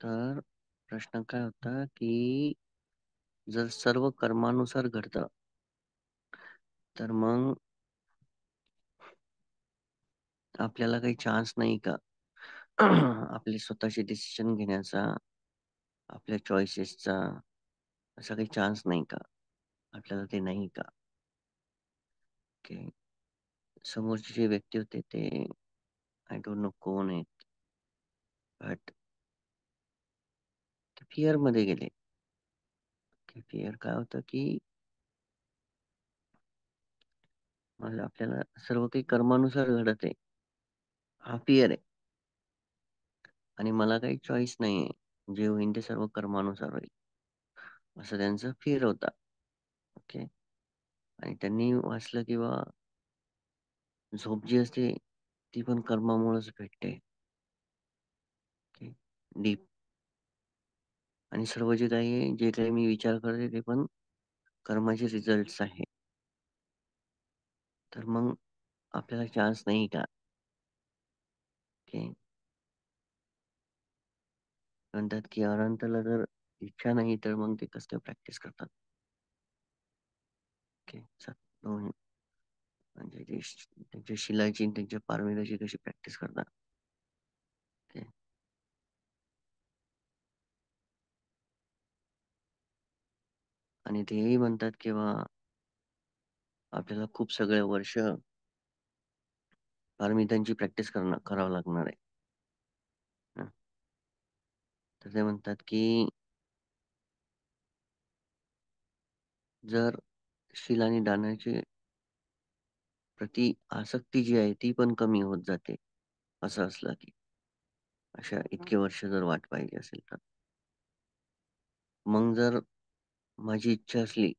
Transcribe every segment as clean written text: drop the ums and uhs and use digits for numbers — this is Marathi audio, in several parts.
तर प्रश्न काय होता, की जर सर्व कर्मानुसार घडतं, तर मग आपल्याला काही चान्स नाही का? आपले स्वतःचे डिसिजन घेण्याचा, आपल्या चॉईसेसचा असा काही चान्स नाही का? आपल्याला ते नाही का? की समोरचे जे व्यक्ती होते ते आय डोंट नो कोण आहेत, बट ते फिअरमध्ये गेले. की फिअर काय होतं, की मला आपल्याला सर्व काही कर्मानुसार घडत आहे. हा फिअर आहे आणि मला काही चॉईस नाहीये. जे होईल ते सर्व कर्मानुसार होईल. असं त्यांचं फिअर होता. ओके. आणि त्यांनी वाचलं की बा झोप जी असते ती पण कर्मामुळेच भेटते. ओके. डीप आणि सर्व जे काही आहे, जे काही मी विचार करते ते पण कर्माचे रिझल्ट्स आहे. तर मग आपल्याला चान्स नाही का? ओके. म्हणतात की अनंतला जर इच्छा नाही तर मग ते कसं काय प्रॅक्टिस करतात. ओके. म्हणजे ते त्यांच्या शिलाची आणि त्यांच्या पारमिताची कशी प्रॅक्टिस करतात. ओके. आणि तेही म्हणतात किंवा आपल्याला खूप सगळे वर्ष पारमितांची प्रॅक्टिस करावं लागणार आहे. हं. तर ते म्हणतात की जर शील आणि दानाची प्रति आसक्ती जी आहे ती पण कमी होत जाते. असं असलं की अशा इतके वर्ष जर वाट पाहिजे असेल तर. मग जर माझी इच्छा असली,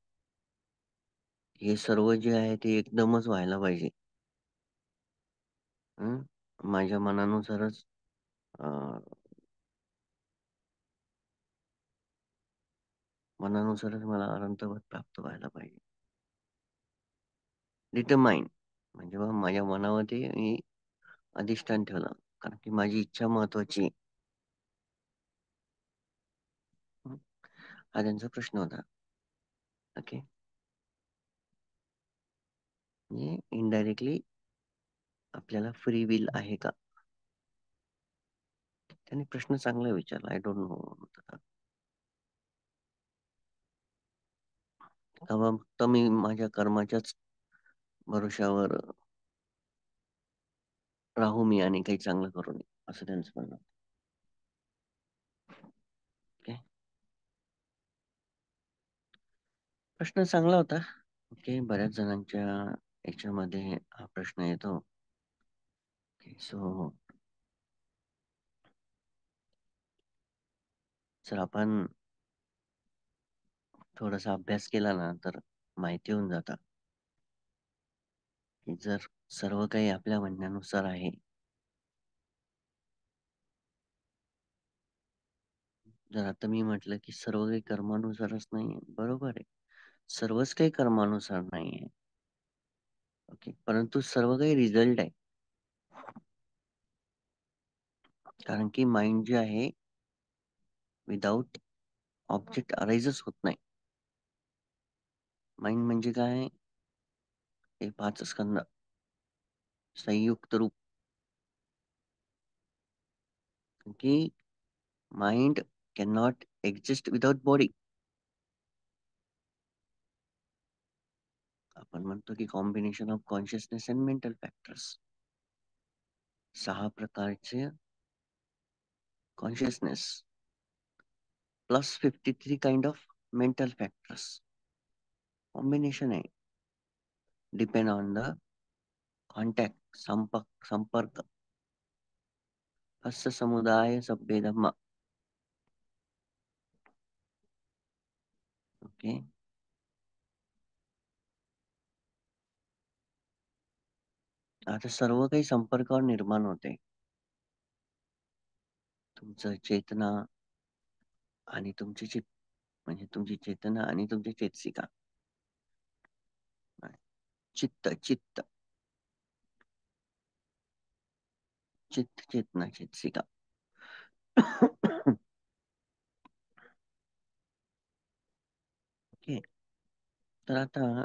हे सर्व जे आहे ते एकदमच व्हायला पाहिजे. हं. माझ्या मनानुसारच अ, मनानुसारच मला अनंतपद प्राप्त व्हायला पाहिजे. डिटरमाइन म्हणजे बघा माझ्या मनामध्ये मी अधिष्ठान ठेवलं. कारण की माझी इच्छा महत्त्वाची आहे. हं. हा त्यांचा प्रश्न होता. ओके. म्हणजे इनडायरेक्टली आपल्याला फ्री विल आहे का? त्यांनी प्रश्न चांगला विचारला. I don't know. का बा फक्त मी माझ्या कर्माच्याच भरोश्यावर राहू मी आणि काही चांगलं करू नये, असं त्यांचं म्हणणं. ओके. प्रश्न चांगला होता. ओके. बऱ्याच जणांच्या याच्यामध्ये हा प्रश्न येतो. ओके. सो जर आपण थोडासा अभ्यास केला ना, तर माहिती होऊन जातं, की जर सर्व काही आपल्या म्हणण्यानुसार आहे, जर आता मी म्हटलं, की सर्व काही कर्मानुसारच नाहीये, बरोबर आहे. सर्वच काही कर्मानुसार नाहीये. ओके. परंतु सर्व काही रिझल्ट आहे. कारण की माइंड जे आहे विदाऊट ऑब्जेक्ट अराइजच होत नाही. माइंड म्हणजे काय? हे 5 स्कंद, संयुक्त रूप. की mind can not exist without body. आपण म्हणतो की combination of consciousness and mental factors. 6 प्रकारचे consciousness plus 53 kind of mental factors. Combination आहे. डिपेंड ऑन द कॉन्टॅक्ट, संपर्क. अस्य समुदाय सभ्य धम्म. ओके. आता सर्व काही संपर्कावर निर्माण होते. तुमचं चेतना आणि तुमची म्हणजे तुमची चेतना आणि तुमची चेतसिका. चित्त चित्त चित्त चेतना चेतसिका. तर आता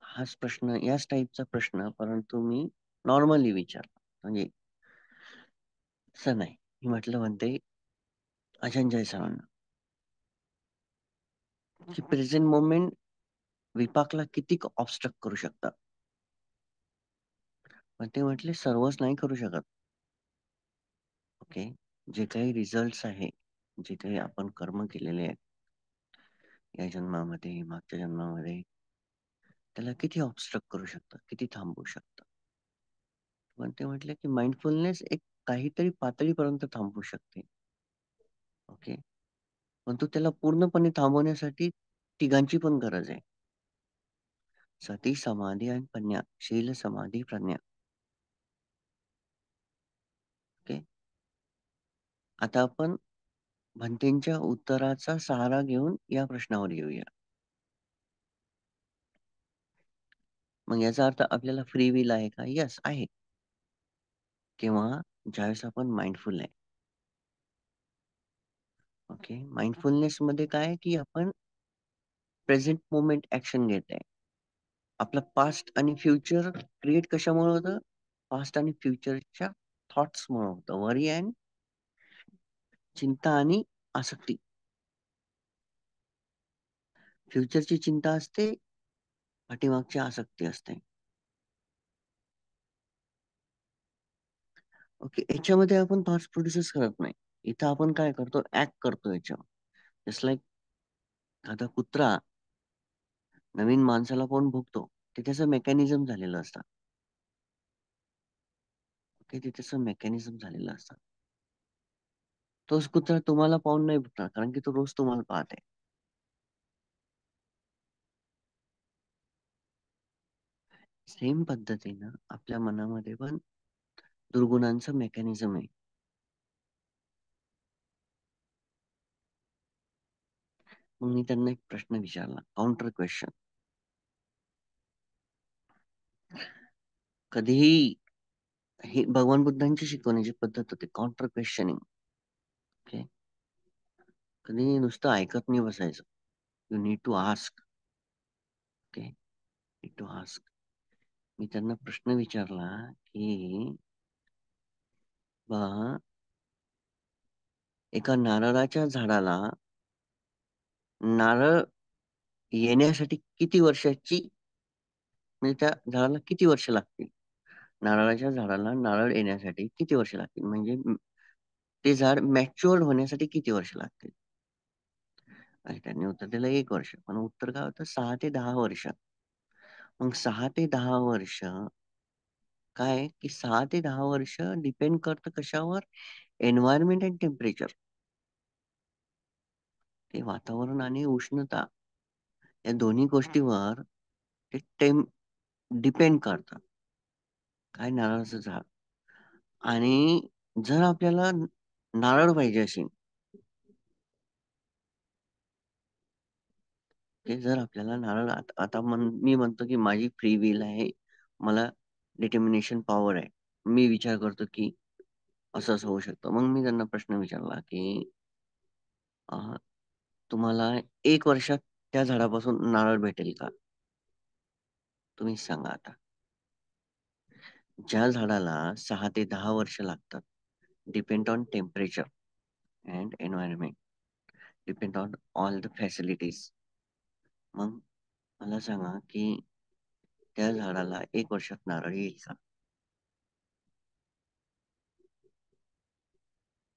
हाच प्रश्न, याच टाईपचा प्रश्न, परंतु मी नॉर्मली विचारला. म्हणजे असं नाही. मी म्हटलं म्हणते अजंजय सरांना, की प्रेझेंट मोमेंट विपाकला किती ऑब्स्ट्रक्ट करू शकतात? पण ते म्हटले सर्वच नाही करू शकत. ओके. जे काही रिझल्ट्स आहे, जे काही आपण कर्म केलेले आहेत या जन्मामध्ये, मागच्या जन्मामध्ये, त्याला किती ऑब्स्ट्रक्ट करू शकतात, किती थांबवू शकतात? पण ते म्हटले की माइंडफुलनेस एक काहीतरी पातळीपर्यंत थांबवू शकते. ओके. परंतु त्याला पूर्णपणे थांबवण्यासाठी तिघांची पण गरज आहे. सती, समाधी आणि प्रज्ञा. शील, समाधी, प्रज्ञा. ओके. आता आपण भन्तेंच्या उत्तराचा सहारा घेऊन या प्रश्नावर येऊया. मग याचा अर्थ आपल्याला फ्री विल आहे का? येस आहे. किंवा ज्यावेळेस आपण माइंडफुल आहे. ओके. माइंडफुलनेस मध्ये काय आहे, की आपण प्रेझेंट मोमेंट ऍक्शन घेत आहे. आपलं पास्ट आणि फ्युचर क्रिएट कशामुळे होतं? पास्ट आणि फ्युचरच्या थॉट्समुळे होतं. वरी अँड चिंता आणि आसक्ती. फ्युचरची चिंता असते, पाठीमागची आसक्ती असते. ओके. याच्यामध्ये आपण थॉट्स प्रोड्यूसच करत नाही. इथं आपण काय करतो? ऍक्ट करतो याच्यावर. जस्ट लाईक एखादा कुत्रा नवीन माणसाला कोण भुकतो, ते त्याचं मेकॅनिझम झालेलं असतं. ओके. ते त्याचं मेकॅनिझम झालेलं असतं. तोच कुत्रा तुम्हाला पाहून नाही भुकणार, कारण की तो रोज तुम्हाला पाहत आहे. सेम पद्धतीनं आपल्या मनामध्ये पण दुर्गुणांचं मेकॅनिझम आहे. मग मी त्यांना एक प्रश्न विचारला, काउंटर क्वेश्चन. कधीही ही भगवान बुद्धांची शिकवण्याची पद्धत होती, काउंटर क्वेश्चनिंग. ओके. कधी नुसतं ऐकत नाही बसायचं. You need to ask. Okay. Need to ask. मी त्यांना प्रश्न विचारला की बा, एका नारळाच्या झाडाला नारळ येण्यासाठी किती वर्षाची, म्हणजे त्या झाडाला किती वर्ष लागतील? नारळाच्या झाडाला नारळ येण्यासाठी किती वर्ष लागतील? म्हणजे ते झाड मॅच्युअर्ड होण्यासाठी किती वर्ष लागतील? आणि त्यांनी उत्तर दिलं 1 वर्ष. पण उत्तर काय होतं? 6 ते 10 वर्ष. मग 6 ते 10 वर्ष काय, की 6 ते 10 वर्ष डिपेंड करतं कशावर? Environment and temperature. ते वातावरण आणि उष्णता, या दोन्ही गोष्टीवर ते डिपेंड करतं. काय? नारळाचं झाड. आणि जर आपल्याला नारळ पाहिजे असेल, की जर आपल्याला नारळ आता मी म्हणतो की माझी फ्री विल आहे, मला डिटर्मिनेशन पॉवर आहे. मी विचार करतो की असं असं होऊ शकतं. मग मी त्यांना प्रश्न विचारला की अ, तुम्हाला 1 वर्षात त्या झाडापासून नारळ भेटेल का? तुम्हीच सांगा आता. ज्या झाडाला 6 ते 10 वर्ष लागतात, depend on temperature and environment, depend on all the facilities. मग मला सांगा की त्या झाडाला 1 वर्षात नारळ येईल का?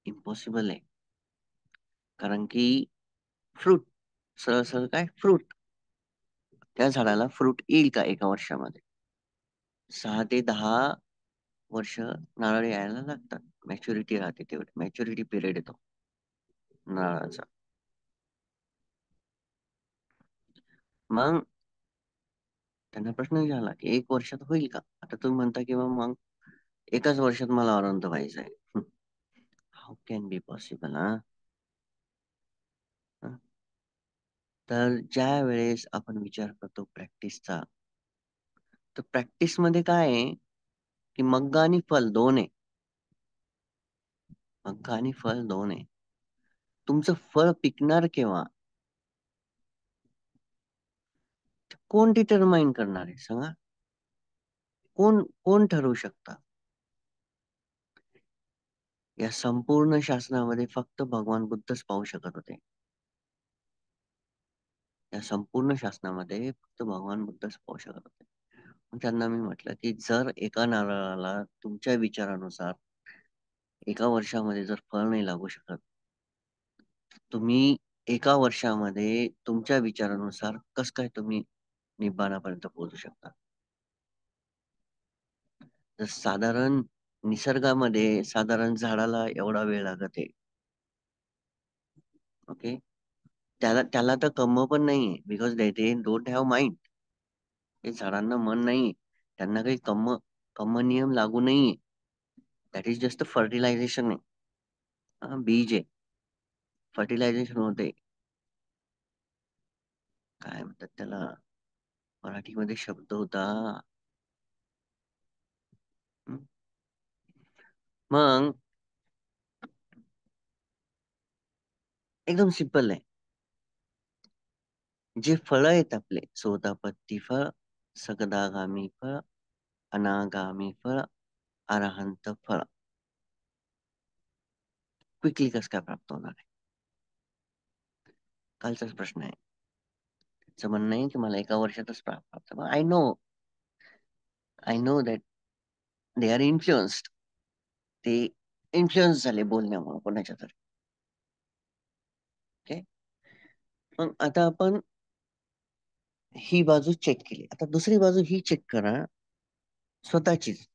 इम्पॉसिबल आहे. कारण की फ्रूट, सरळ सरळ काय फ्रूट, त्या झाडाला फ्रूट येईल का 1 वर्षामध्ये? 6 ते 10 वर्ष नारळ यायला लागतात. मॅच्युरिटी राहते, तेवढी मॅच्युरिटी पिरियड येतो नारळाचा. मग त्यांना प्रश्न विचारला की 1 वर्षात होईल का? आता तुम्ही म्हणता की मग 1च वर्षात मला अनंत व्हायचंय. How can be possible? हा. हं? तर ज्या वेळेस आपण विचार करतो प्रॅक्टिसचा, तर प्रॅक्टिस मध्ये काय आहे, की मग्गा आणि फल दोन आहे. मग्गा आणि फल दोन आहे. तुमचं फळ पिकणार केव्हा? कोण डिटरमाइन करणार आहे सांगा? कोण कोण ठरवू शकता? या संपूर्ण शासनामध्ये फक्त भगवान बुद्धच पाहू शकत होते. या संपूर्ण शासनामध्ये फक्त भगवान बुद्धच पाहू शकत होते. मग त्यांना मी म्हटलं की जर एका नारळाला तुमच्या विचारानुसार एका वर्षामध्ये जर फळ नाही लागू शकत, तुम्ही एका वर्षामध्ये तुमच्या विचारानुसार कस काय तुम्ही निब्बाणापर्यंत पोहोचू शकता? तर साधारण निसर्गामध्ये साधारण झाडाला एवढा वेळ लागत आहे. ओके. त्याला त्याला तर कम्म पण नाहीये, because they don't have mind. हे झाडांना मन नाही. त्यांना काही कम्म कम्म नियम लागू नाहीये. दॅट इज जस्ट फर्टिलायझेशन आहे. बीज आहे. फर्टिलायझेशन होते. काय म्हणतात त्याला? मराठीमध्ये शब्द होता. हं? मग एकदम सिंपल आहे. जे फळ आहेत आपले सोतापट्टी फळ, सगदागामी फळ, अनागामी फळ, अरहंत फळ क्विकली कसं काय प्राप्त होणार आहे? कालचाच प्रश्न आहे. त्याचं म्हणणं आहे की मला एका वर्षातच प्राप्त. I know that they are influenced. ते इन्फ्लुएन्स झाले बोलण्यामुळे कोणाच्या तरी. ओके. मग आता आपण ही बाजू चेक केली. आता दुसरी बाजू ही चेक करा, स्वतःचीच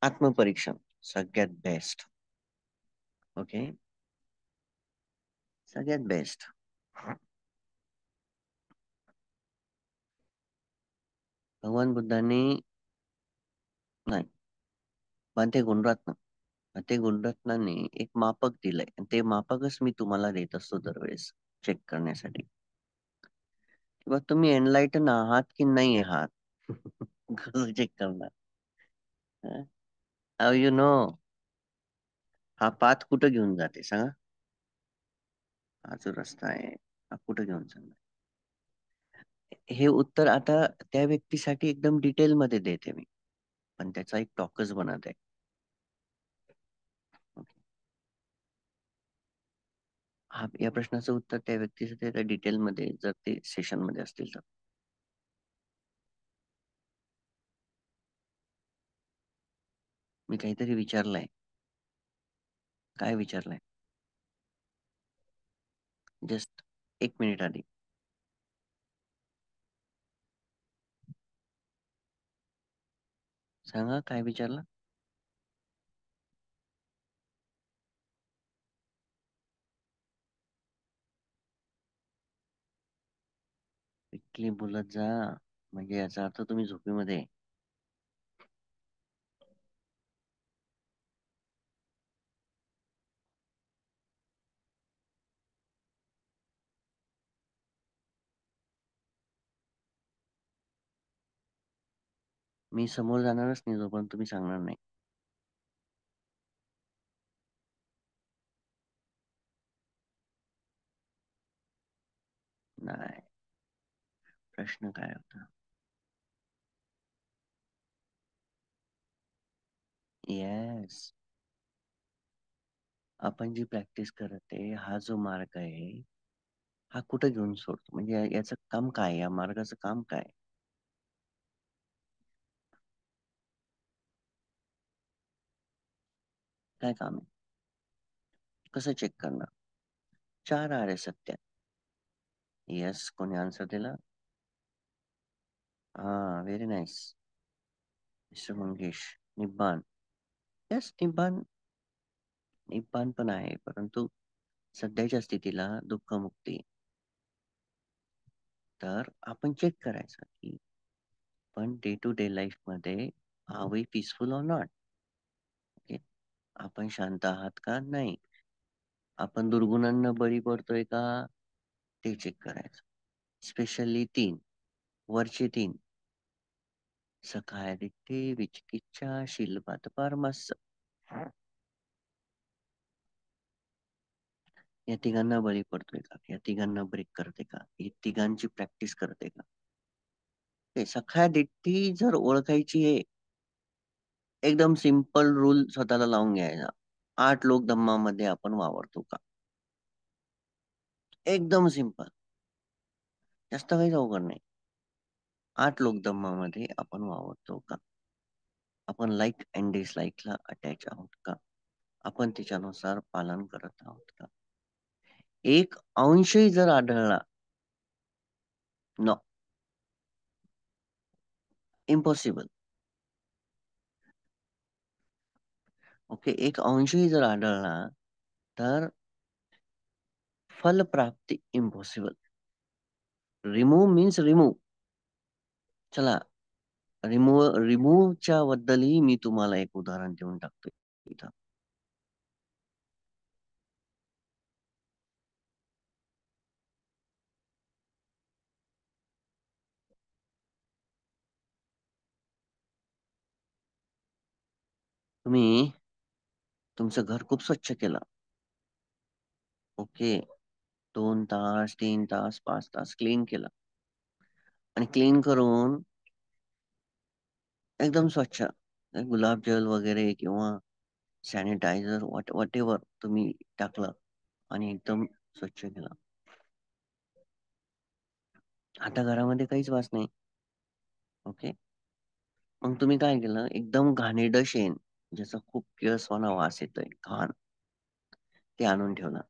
आत्मपरीक्षण. सगळ्यात बेस्ट. ओके. सगळ्यात बेस्ट. भगवान बुद्धांनी नाही, पण ते गुणरत्नाने एक मापक दिलंय आणि ते मापकच मी तुम्हाला देत असतो दरवेळेस चेक करण्यासाठी, किंवा तुम्ही एनलाइटन आहात की नाही आहात. कसं चेक करणार? How you no? हा पाथ कुठं घेऊन जाते सांगा? हा जो रस्ता आहे हा कुठं घेऊन चाललाय? हे उत्तर आता त्या व्यक्तीसाठी एकदम डिटेल मध्ये देते मी, पण त्याचा एक टॉकच बनत आहे. हा या प्रश्नाचं उत्तर त्या व्यक्तीसाठी त्या डिटेल मध्ये जर ते सेशन मध्ये असतील तर. मी काहीतरी विचारलंय. काय विचारलंय? जस्ट 1 मिनिट आधी. सांगा काय विचारलं? क्विकली बोलत जा, म्हणजे याचा अर्थ तुम्ही झोपेमध्ये आहे. मी समोर जाणारच नाही जोपर्यंत तुम्ही सांगणार नाही. नाही. प्रश्न काय होता? येस. आपण जी प्रॅक्टिस करत आहे हा जो मार्ग आहे, हा कुठं घेऊन सोडतो? म्हणजे याचं काम काय? या मार्गाचं काम काय? काय काम आहे? कसं चेक करणार? 4 आर्य सत्य. येस. कोणी आन्सर दिला? हा, व्हेरी नाईस मिस्टर मंगेश. निब्बाण. येस, निब्बाण. निब्बाण पण आहे, परंतु सध्याच्या स्थितीला दुःखमुक्ती. तर आपण चेक करायचं की पण डे टू डे लाईफ मध्ये are we peaceful or not? Okay. आपण शांत आहात का नाही? आपण दुर्गुणांना बळी पडतोय का? ते चेक करायचं. स्पेशली 3, वरचे 3: सखाय दिठ्ठे, विचिकिच्छा, शीलपात पारमास. या तिघांना बळी पडतोय का? या तिघांना ब्रेक करते का? ही तिघांची प्रॅक्टिस करते का? ओके, सख्या दिट्टी जर ओळखायची आहे, एकदम सिंपल रूल स्वतःला लावून घ्यायचा. 8 लोक धम्मामध्ये आपण वावरतो का? एकदम सिंपल, जास्त काही अवघड नाही. 8 लोक धम्मामध्ये आपण वावरतो का? आपण लाईक अँड डिसलाईकला अटॅच आहोत का? आपण त्याच्यानुसार पालन करत आहोत का? एक अंशही जर आढळला, नो, इम्पॉसिबल. ओके, एक अंशही जर आढळला तर फलप्राप्ती इम्पॉसिबल. Remove means remove. चला, रिमूव्हच्या बद्दलही मी तुम्हाला एक उदाहरण देऊन टाकतोय इथं. तुम्ही तुमचं घर खूप स्वच्छ केलं. ओके, 2 तास, 3 तास, 5 तास क्लीन केलं आणि क्लीन करून एकदम स्वच्छ, गुलाबजल वगैरे किंवा सॅनिटायझर वॉट एव्हर तुम्ही टाकलं आणि एकदम स्वच्छ केलं. आता घरामध्ये काहीच वास नाही. ओके, मग तुम्ही काय केलं? एकदम घाणेरडं शेण, ज्याचा खूप किळसवाना वास येतोय, घाण, ते आणून ठेवलं.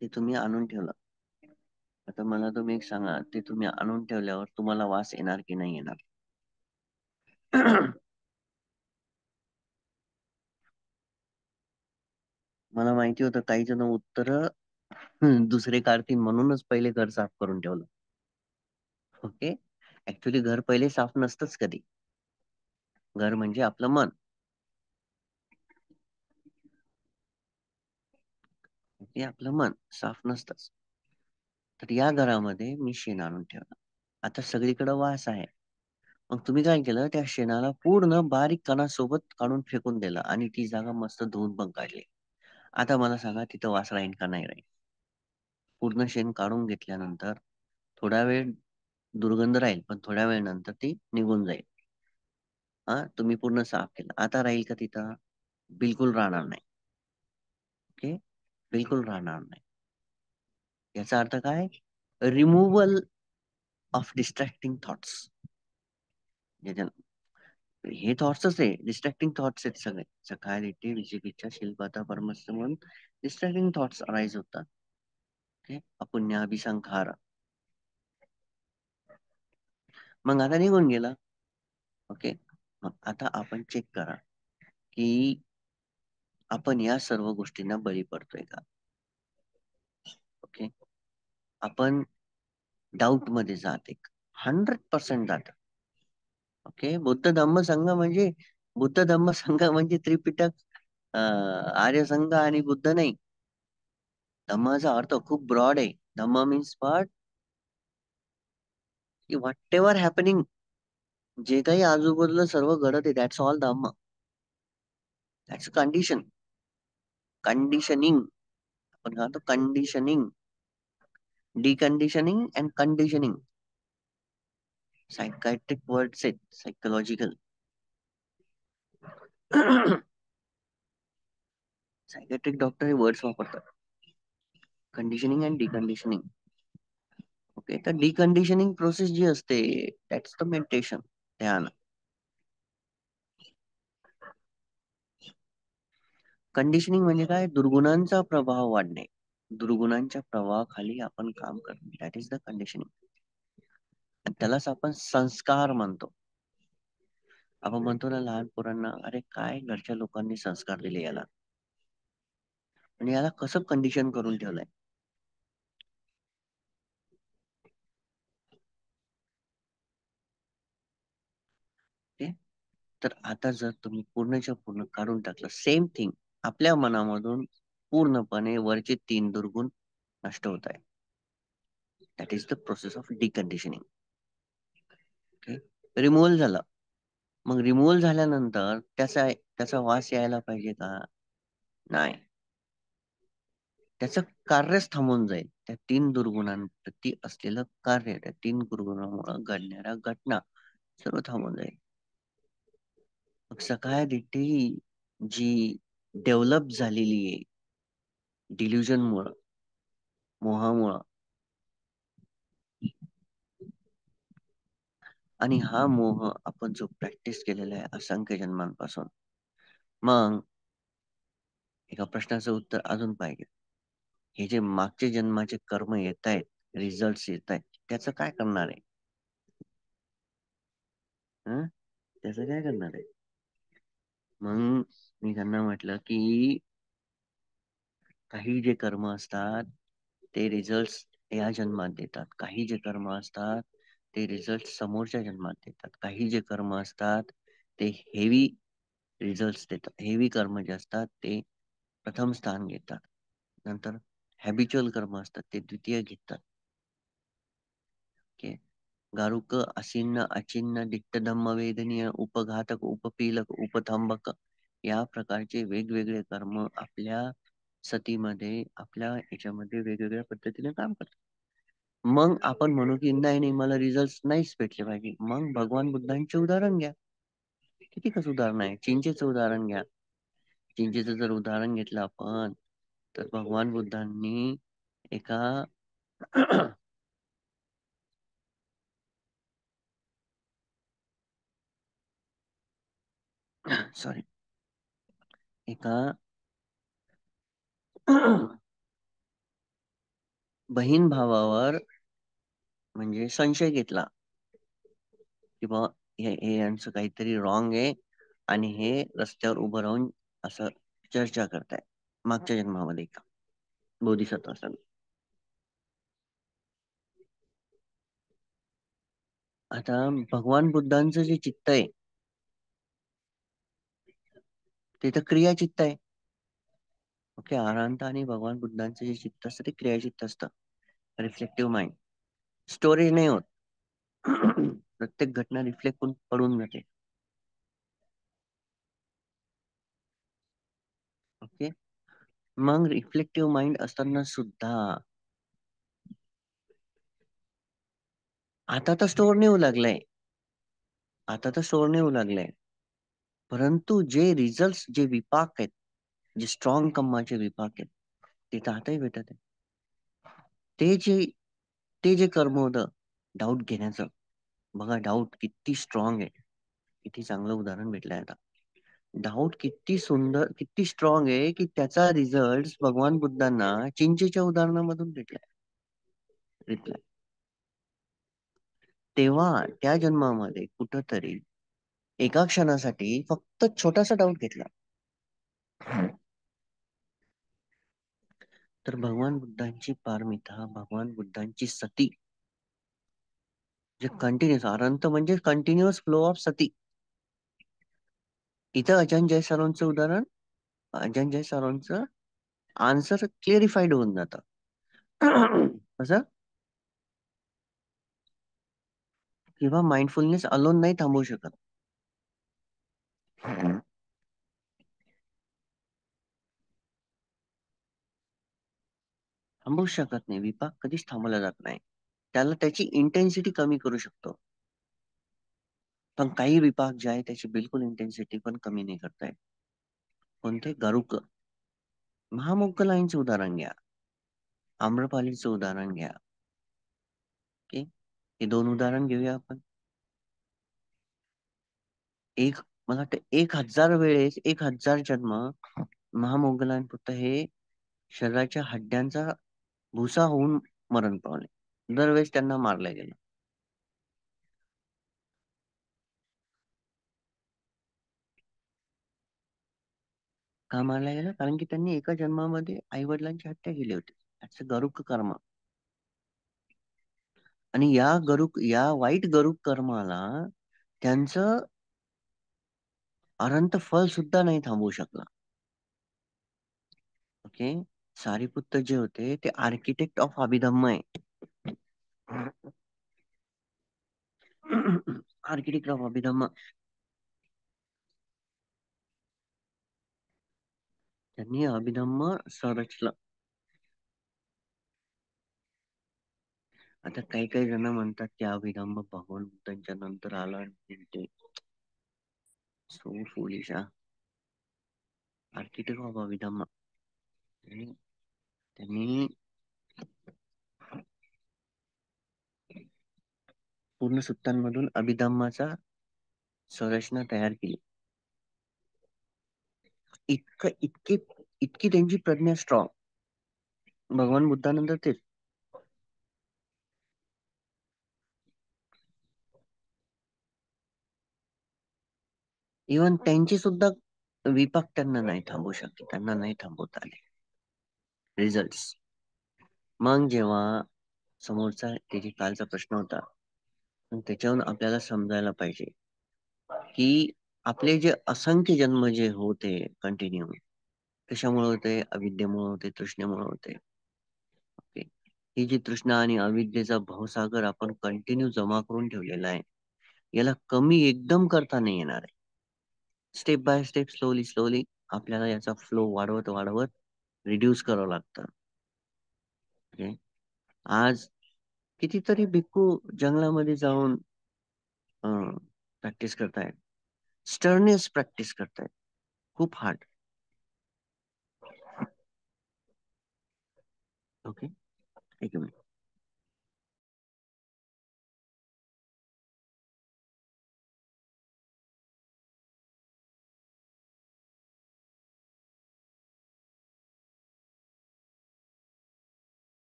ते तुम्ही आणून ठेवलं. आता मला तुम्ही एक सांगा, ते तुम्ही आणून ठेवल्यावर तुम्हाला वास येणार की नाही येणार? मला माहिती होतं काही जण उत्तर दुसरे काढतील, म्हणूनच पहिले घर साफ करून ठेवलं. ओके, ऍक्च्युली घर पहिले साफ नसतंच कधी. घर म्हणजे आपलं मन. हे आपलं मन साफ नसतंच. तर या घरामध्ये मी शेण आणून ठेवलं. आता सगळीकडे वास आहे. मग तुम्ही काय केलं? त्या शेणाला पूर्ण बारीक कणासोबत काढून फेकून दिलं आणि ती जागा मस्त धुवून पण काढली. आता मला सांगा, तिथं वास राहील का नाही राहील? पूर्ण शेण काढून घेतल्यानंतर थोडा वेळ दुर्गंध राहील, पण थोड्या वेळानंतर ती निघून जाईल. हा, तुम्ही पूर्ण साफ केलं. आता राहील का तिथं? बिलकुल राहणार नाही. ओके, बिलकुल राहणार नाही. याचा अर्थ काय? Removal of distracting thoughts. हे थॉट्सच आहे, डिस्ट्रॅक्टिंग थॉट्स आहेत सगळे. सकाळी विजिकिच्छा शिल्पता परमस्त म्हणून डिस्ट्रॅक्टिंग थॉट्स अराईज होतात. ओके, अपुण्याभिसंखार. मग आता निघून गेला. ओके, मग आता आपण चेक करा की आपण या सर्व गोष्टींना बळी पडतोय का? ओके, आपण डाऊट मध्ये जाते, 100% जात. ओके, बुद्ध धम्म संघ म्हणजे, बुद्ध धम्म संघ म्हणजे त्रिपिटक, आर्य संघ आणि बुद्ध नाही. धम्माचा अर्थ खूप ब्रॉड आहे. धम्म मीन्स व्हॉट? की व्हॉट एव्हर हॅपनिंग, जे काही आजूबाजूला सर्व घडत आहे, that's all Dhamma. That's condition, conditioning. आपण म्हणतो कंडिशनिंग, डिकंडिशनिंग अँड कंडिशनिंग. सायकायट्रिक वर्ड्स आहेत, सायकोलॉजिकल. सायकॅट्रिक डॉक्टर हे वर्ड्स वापरतात, कंडिशनिंग अँड डिकंडिशनिंग. ओके, तर डिकंडिशनिंग प्रोसेस जी असते, दॅट्स द मेडिटेशन, ध्यान. कंडिशनिंग म्हणजे काय? दुर्गुणांचा प्रभाव वाढणे, दुर्गुणांच्या प्रभावाखाली आपण काम करणे, दॅट इज द कंडिशनिंग. त्यालाच आपण संस्कार म्हणतो. आपण म्हणतो ना लहान पोरांना, अरे काय घरच्या लोकांनी संस्कार दिले याला, आणि याला कसं कंडिशन करून ठेवलंय. ओके, तर आता जर तुम्ही पूर्णच्या पूर्ण काढून टाकलं, सेम थिंग आपल्या मनामधून पूर्णपणे वरचे 3 दुर्गुण नष्ट होत आहे. That is the process of deconditioning. Okay, removal झालं. मग रिमूव्हल झाल्यानंतर त्याचा त्याचा वास यायला पाहिजे का? नाही, त्याचं कार्यच थांबून जाईल. त्या तीन दुर्गुणांप्रती असलेलं कार्य, त्या तीन दुर्गुणामुळे घडणाऱ्या घटना सर्व थांबून जाईल. मग सकाळदिठी जी डेव्हलप झालेली आहे डिल्युजन मुळे, मोहामुळं, आणि हा मोह आपण जो प्रॅक्टिस केलेला आहे असंख्य जन्मांपासून, मग एका प्रश्नाचं उत्तर अजून पाहिजे. हे जे मागचे जन्माचे कर्म येत आहेत, रिझल्ट येत आहेत, त्याचं काय करणार आहे? हं? त्याचं काय करणार आहे? मग मी त्यांना म्हटलं की काही जे कर्म असतात ते रिझल्ट या जन्मात देतात, काही जे कर्म असतात ते रिझल्ट समोरच्या जन्मात देतात, काही जे कर्म असतात ते हेवी रिझल्ट देतात. हेवी कर्म जे असतात ते प्रथम स्थान घेतात, नंतर हॅबिच्युअल कर्म असतात ते द्वितीय घेतात. ओके. गारुक, आसीन्न, अचिन्न, दिट्टधम्म, वेदनीय, उपघातक, उपपीलक, उपथंबक या प्रकारचे वेगवेगळे कर्म आपल्या सतीमध्ये, आपल्या याच्यामध्ये वेगवेगळ्या पद्धतीने काम करतात. मग आपण म्हणू की नाही नाही, मला रिझल्ट नाहीच भेटले पाहिजे. मग भगवान बुद्धांचे उदाहरण घ्या. किती कसं उदाहरण आहे, चिंचेचं उदाहरण घ्या. चिंचेचं जर उदाहरण घेतलं आपण, तर भगवान बुद्धांनी एका सॉरी, एका बहीण भावावर म्हणजे संशय घेतला की बा हे यांचं काहीतरी रॉंग आहे आणि हे रस्त्यावर उभं राहून असं चर्चा करताय. मागच्या जन्मामध्ये का बोधिसत्व असताना. आता भगवान बुद्धांचं जे चित्त आहे ते तर क्रियाचित्त आहे. ओके. अनंत आणि भगवान बुद्धांचं जे चित्त असतं ते क्रियाचित्त असतं, रिफ्लेक्टिव्ह माइंड. स्टोरेज नाही होत. प्रत्येक घटना रिफ्लेक्ट होऊन पडून जाते. ओके. मग रिफ्लेक्टिव्ह माइंड असताना सुद्धा आता तर स्टोअर नाही होऊ लागलंय, आता तर स्टोअर नाही होऊ लागलंय, परंतु जे रिझल्ट, जे विपाक आहेत, जे स्ट्रॉंग कम्माचे विपाक आहेत, ते तर आताही भेटत आहे. ते जे ते जे कर्म होतं डाऊट घेण्याचं, बघा डाऊट किती स्ट्रॉंग आहे. किती चांगलं उदाहरण भेटलंय आता. डाऊट किती सुंदर, किती स्ट्रॉंग आहे की त्याचा रिझल्ट भगवान बुद्धांना चिंचेच्या उदाहरणामधून भेटलाय. रिप्लाय तेव्हा त्या जन्मामध्ये कुठंतरी एका क्षणासाठी फक्त छोटासा डाऊट घेतला, तर भगवान बुद्धांची पारमिता, भगवान बुद्धांची सती, जे कंटिन्युअस अनंत म्हणजे कंटिन्युअस फ्लो ऑफ सती. इथं अजय जय सरोंचं उदाहरण, अजय जय सरोंचं आन्सर क्लिअरिफाईड होऊन जातं. कसं? किंवा माइंडफुलनेस अलोन नाही थांबवू शकत. थांबवू शकत नाही, विपाक कधीच थांबवला जात नाही. त्याला त्याची इंटेन्सिटी कमी करू शकतो, पण काही विपाक जे आहे त्याची बिलकुल इंटेन्सिटी पण कमी नाही करता येत. कोणते? गरुक, महामोगलाईंचं उदाहरण घ्या, आम्रपालीचं उदाहरण घ्या. ओके. हे दोन उदाहरण घेऊया आपण. एक, मला वाटतं 1000 वेळेस, 1000 जन्म महामोगलांपुत्र हे शरीराच्या हड्ड्यांचा भुसा होऊन मरण पावले. दरवेळेस त्यांना मारलं गेलं. का मारलं गेलं? कारण की त्यांनी एका जन्मामध्ये आई वडिलांची हत्या केली होती. त्याचं गरुक कर्म. आणि या वाईट गरुक कर्माला त्यांचं अनंत फळ सुद्धा नाही थांबवू शकला. ओके. सारीपुत्त जे होते ते आर्किटेक्ट ऑफ अभिधम्म आहे. Architect of Abhidhamma. त्यांनी अभिधम्म संरचलं. आता काही काही जण म्हणतात की अभिधम्म भगवान बुद्धांच्या नंतर आला आणि ते so foolish. Architect of Abhidhamma. त्यांनी त्यांनी पूर्ण सुत्तांमधून अभिधम्माचा संरचना तयार केली. इतकी त्यांची प्रज्ञा स्ट्रॉंग. भगवान बुद्धानंतर तेच. इव्हन त्यांची सुद्धा विपाक त्यांना नाही थांबू शकले, त्यांना नाही थांबवता आले रिझल्ट. मग जेव्हा समोरचा त्याची कालचा प्रश्न होता, पण त्याच्यावरून आपल्याला समजायला पाहिजे की आपले जे असंख्य जन्म जे होते कंटिन्यू, कशामुळे होते? अविद्येमुळे होते, तृष्णेमुळे होते. ओके. ही जी तृष्णा आणि अविद्येचा भवसागर आपण कंटिन्यू जमा करून ठेवलेला आहे, याला कमी एकदम करता नाही येणार आहे. Step by step, slowly slowly आपल्याला याचा फ्लो वाढवत वाढवत रिड्यूस करावं लागतं. ओके. आज कितीतरी भिक्खू जंगलामध्ये जाऊन प्रॅक्टिस करतायत, स्टर्नेस प्रॅक्टिस करतायत, खूप हार्ड. ओके. एक मिनिट.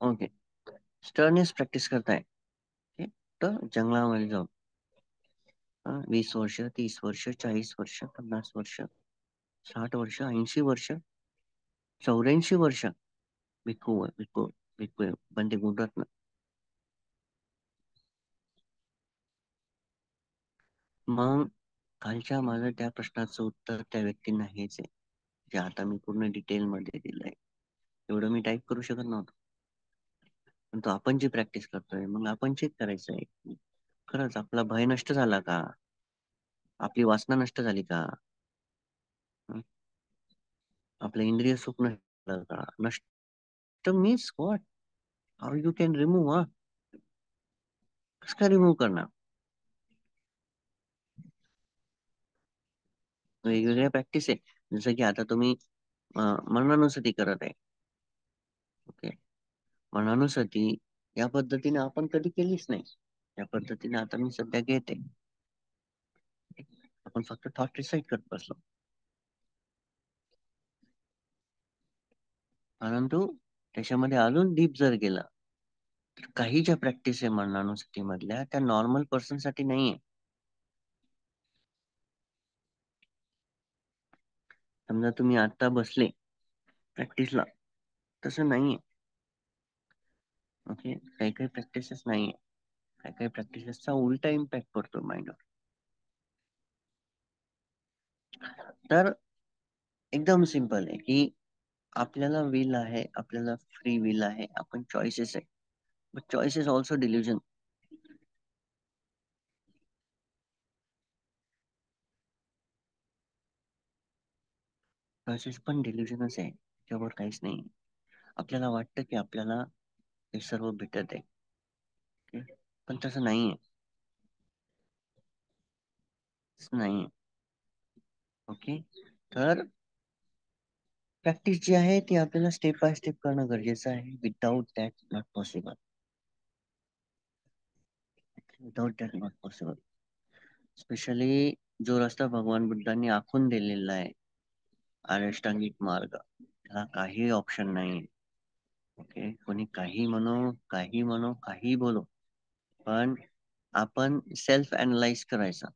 ओके. स्टर्नेस प्रॅक्टिस करताय. ओके. तर जंगलामध्ये जाऊन 20 वर्ष, 30 वर्ष, 40 वर्ष, 50 वर्ष, 60 वर्ष, 80 वर्ष, 84 वर्ष भिक्खू भिक्खू भिक्खू पण ते गुजरात ना. मग कालच्या माझं त्या प्रश्नाचं उत्तर त्या व्यक्तींना हेच आहे, जे आता मी पूर्ण डिटेल मध्ये दिलंय. एवढं मी टाईप करू शकत नव्हतो. परंतु आपण जी प्रॅक्टिस करतोय, मग आपण चेक करायचं आहे की खरंच आपला भय नष्ट झाला का, आपली वासना नष्ट झाली का, हं? आपलं इंद्रिय सुख नष्ट झालं का? नष्ट means what? How you can remove? कसं काय रिमूव्ह करणार? वेगवेगळ्या प्रॅक्टिस आहे. जसं की आता तुम्ही मनानुसती करत आहे. ओके. मनानुसती या पद्धतीने आपण कधी केलीच नाही. या पद्धतीने आता मी सध्या घेते. आपण फक्त थॉट रिसाईट करत बसलो. परंतु त्याच्यामध्ये अजून डीप जर गेला, तर काही ज्या प्रॅक्टिस आहे मनानुसती मधल्या, त्या नॉर्मल पर्सन साठी नाहीये. समजा तुम्ही आता बसले प्रॅक्टिसला, तसं नाहीये. ओके. काही काही प्रॅक्टिसेस नाहीये. काही काही प्रॅक्टिसेसचा उलटा इम्पॅक्ट पडतो माइंडवर. तर एकदम सिंपल आहे की आपल्याला विल आहे, आपल्याला फ्री विल आहे, आपण चॉईसेस आहे. But choice is also delusion. Choices पण डिल्युजनच आहे, त्याच्यावर काहीच नाही. आपल्याला वाटतं की आपल्याला हे सर्व भेटत आहे. Okay? पण तसं नाहीये. तसं नाहीये. ओके. तर प्रॅक्टिस जी आहे ती आपल्याला स्टेप बाय स्टेप करणं गरजेचं आहे. Without that not possible. Without that not possible. Specially जो रस्ता भगवान बुद्धांनी आखून दिलेला आहे, अष्टांगिक मार्ग, त्याला काही ऑप्शन नाही. ओके. कोणी काही म्हणो, काही म्हणो, काही बोलो, पण आपण सेल्फ अनालाइज करायचा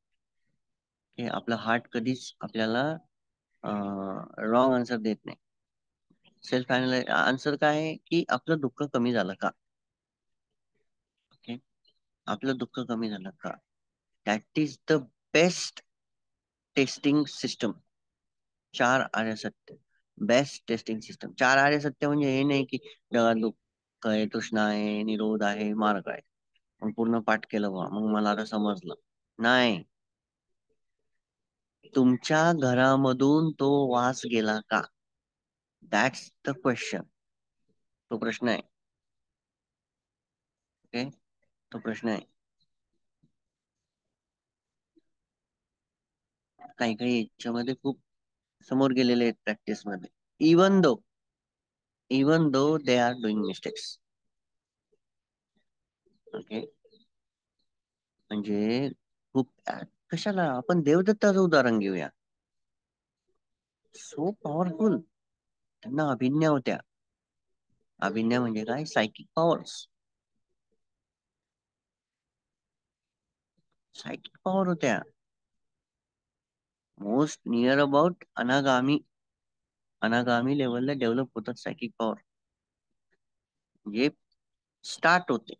की आपला हार्ट कधीच आपल्याला रॉंग आन्सर देत नाही. सेल्फ अनालाइज आन्सर काय आहे की आपलं दुःख कमी झालं का. ओके. आपलं दुःख कमी झालं का. That is the best testing system. 4 आर्य सत्य, बेस्ट टेस्टिंग सिस्टम. 4 आर्य सत्य म्हणजे हे नाही की जगात दुःख आहे, तृष्णा आहे, निरोध आहे, मार्ग आहे. मग पूर्ण पाठ केलं बा, मग मला आता समजलं. नाही. तुमच्या घरामधून तो वास गेला का? That's the question. तो प्रश्न आहे. ओके, तो प्रश्न आहे. काही काही याच्यामध्ये खूप समोर गेलेले आहेत प्रॅक्टिस मध्ये. Even though even though they are doing mistakes. Okay, म्हणजे खूप कशाला आपण देवदत्ताचं उदाहरण घेऊया. So powerful. त्यांना अभिज्ञा होत्या. अभिज्ञा म्हणजे काय? Psychic powers. सायकिक पॉवर होत्या. मोस्ट नियर अबाउट अनागामी लेवलला डेव्हलप होतात सायकिक पॉवर. म्हणजे स्टार्ट होते.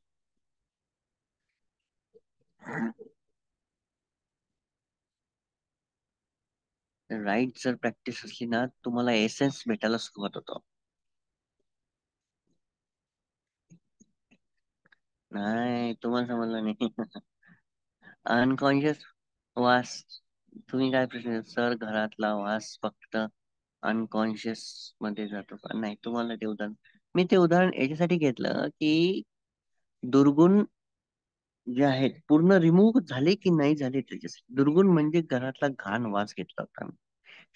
राईट जर प्रॅक्टिस असली ना, तुम्हाला एसेन्स भेटायला सुरुवात होतो. नाही, तुम्हाला समजलं नाही. अनकॉन्शियस वास. तुम्ही काय प्रश्न सर, घरातला वास फक्त अनकॉन्शियस मध्ये जातो का? नाही, तुम्हाला ते उदाहरण, मी ते उदाहरण याच्यासाठी घेतलं की दुर्गुण जे आहेत पूर्ण रिमूव्ह झाले की नाही झाले त्याच्यासाठी. दुर्गुण म्हणजे घरातला घाण वास घेतला होता.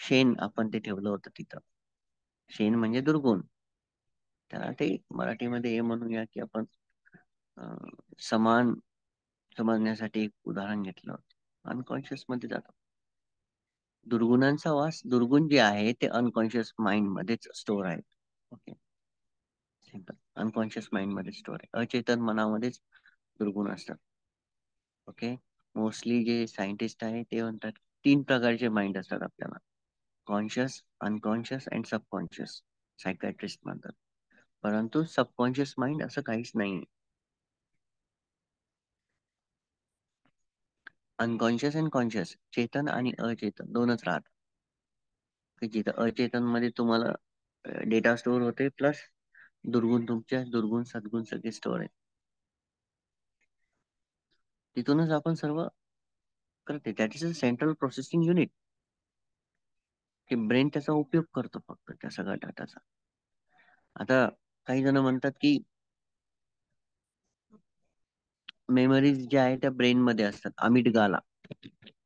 शेण आपण ते ठेवलं होतं तिथं. शेण म्हणजे दुर्गुण. त्याला ते मराठीमध्ये हे म्हणूया की आपण समान समजण्यासाठी एक उदाहरण घेतलं होतं. अनकॉन्शियस मध्ये जातो. दुर्गुणांचा वास, दुर्गुण जे आहे ते अनकॉन्शियस माइंड मध्येच स्टोअर आहेत. Okay, simple. अनकॉन्शियस माइंड मध्ये स्टोअर आहे. अचेतन मनामध्येच दुर्गुण असतात. ओके, मोस्टली जे सायंटिस्ट आहे ते म्हणतात तीन प्रकारचे माइंड असतात आपल्याला: conscious, unconscious and subconscious. Psychiatrist म्हणतात. परंतु सबकॉन्शियस माइंड असं काहीच नाही. अनकॉन्शियस अँड कॉन्शियस, चेतन आणि अचेतन दोनच राहतात. जिथं अचेतन मध्ये तुम्हाला डेटा स्टोअर होते, प्लस दुर्गुण, तुमच्या दुर्गुण सद्गुण सगळे स्टोअर आहेत. तिथूनच आपण सर्व करते. That is a central processing unit. की ब्रेन त्याचा उपयोग करतो फक्त त्या सगळ्या डाटाचा. आता काही जण म्हणतात की मेमरीज ज्या आहेत त्या ब्रेन मध्ये असतात, अमिगडाला,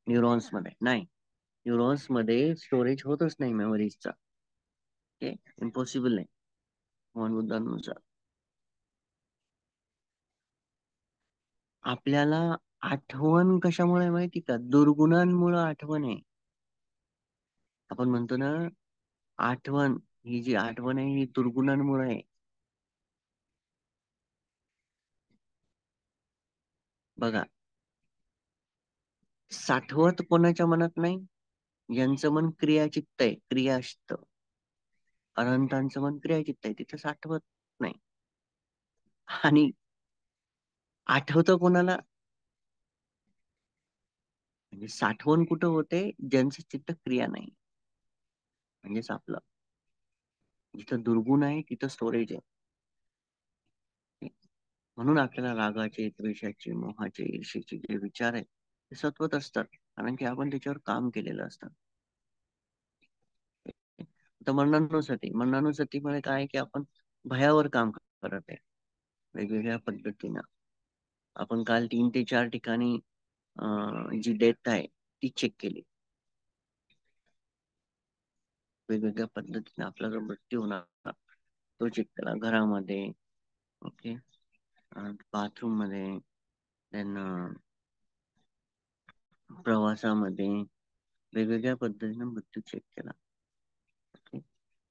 न्यूरॉन्स मध्ये नाही. न्यूरॉन्स मध्ये स्टोरेज होतच नाही मेमरीजचा. ओके, इम्पॉसिबल नाही मोहन बुद्धांनुसार. आपल्याला आठवण कशामुळे माहिती का? दुर्गुणांमुळे आठवण आहे. आपण म्हणतो ना, आठवण, ही जी आठवण आहे ही दुर्गुणांमुळे आहे. बघा, साठवत कोणाच्या मनात नाही? यांचं मन क्रियाचित्त आहे, क्रियाचित्त. अनंतांचं मन क्रियाचित्त आहे, तिथं साठवत नाही. आणि आठवतं कोणाला? म्हणजे साठवण कुठं होते? ज्यांचं चित्त क्रिया नाही, म्हणजेच आपलं. जिथं दुर्गुण आहे तिथं स्टोरेज आहे. म्हणून आपल्याला रागाचे, द्वेषाचे, मोहाचे, ईर्षेचे जे विचार आहेत ते सत्वत असतात, कारण की आपण त्याच्यावर काम केलेलं असतं. तर मननानुसती मध्ये काय आहे की आपण भयावर काम करत आहे वेगवेगळ्या पद्धतीनं. आपण काल 3 ते 4 ठिकाणी जी डेथ आहे ती चेक केली. वेगवेगळ्या पद्धतीने आपला जो मृत्यू होणार तो चेक केला. घरामध्ये, ओके, बाथरूम मध्ये, देन प्रवासामध्ये, वेगवेगळ्या पद्धतीने मृत्यू चेक केला. ओके,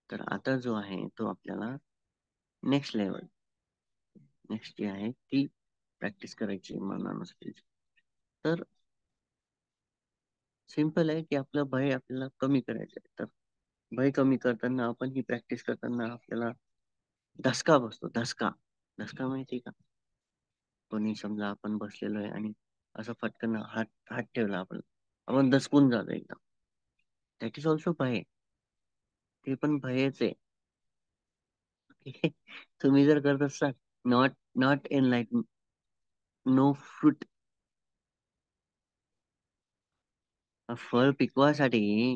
तर आता जो आहे तो आपल्याला नेक्स्ट लेवल, नेक्स्ट जी आहे ती प्रॅक्टिस करायची मनानुसार. तर सिंपल आहे की आपलं भय आपल्याला कमी करायचं आहे. तर भय कमी करताना आपण ही प्रॅक्टिस करताना आपल्याला धसका बसतो. धसका, धसका माहिती का? कोणी समजा आपण बसलेलो आहे आणि असं फटकन हात हात ठेवला आपण, आपण दचकून जातो एकदम. दॅट इज ऑल्सो भय. ते पण भयच आहे. तुम्ही जर करत असाल, नॉट नॉट नो फ्रूट. फळ पिकवासाठी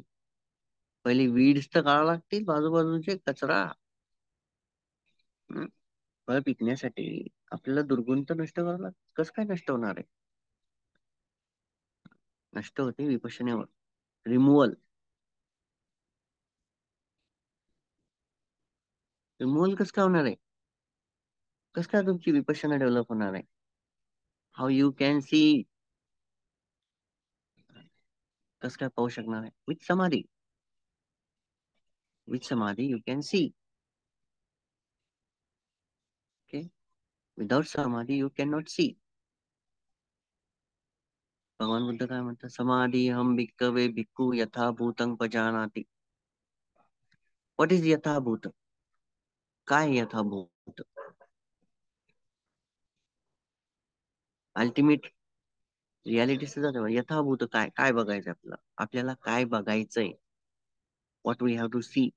पहिले वीड्स तर काढावं लागतील, बाजूबाजूचे कचरा. हं? फळ पिकण्यासाठी आपल्याला दुर्गुण तर नष्ट करावं लागतं. कसं काय नष्ट होणार आहे? नष्ट होते विपश्यनेवर. रिमूव्हल. रिमूव्हल कसं काय होणार आहे? कसं काय तुमची विपश्यना डेव्हलप होणार आहे? How you can C. कसं काय पाहू शकणार आहे? विथ समाधी. विथ समाधी you can see. Okay. Without समाधी यू कॅन नॉट सी. भगवान बुद्ध काय म्हणतात? समाधी हम भिक्खवे भिक्खू यथाभूतं पजानाति. What is यथाभूत? काय यथाभूत? अल्टिमेट रियालिटी सुद्धा यथाभूत काय काय बघायचं आपल्याला? आपल्याला काय बघायचंय? What we have to see?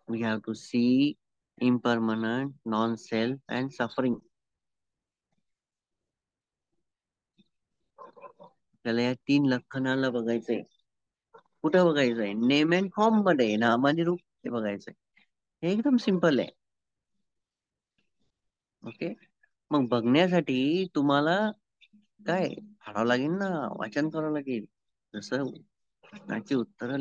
We have to see impermanent, non-self and suffering. आपल्याला या तीन लक्षणाला बघायचंय. कुठं बघायचंय? नेम अँड फॉर्म मध्ये, नाम आणि रूप हे बघायचंय. हे एकदम सिंपल आहे. ओके. मग बघण्यासाठी तुम्हाला काय पहावं लागेल ना, वाचन करावं लागेल. जसं प्रश्नाची उत्तर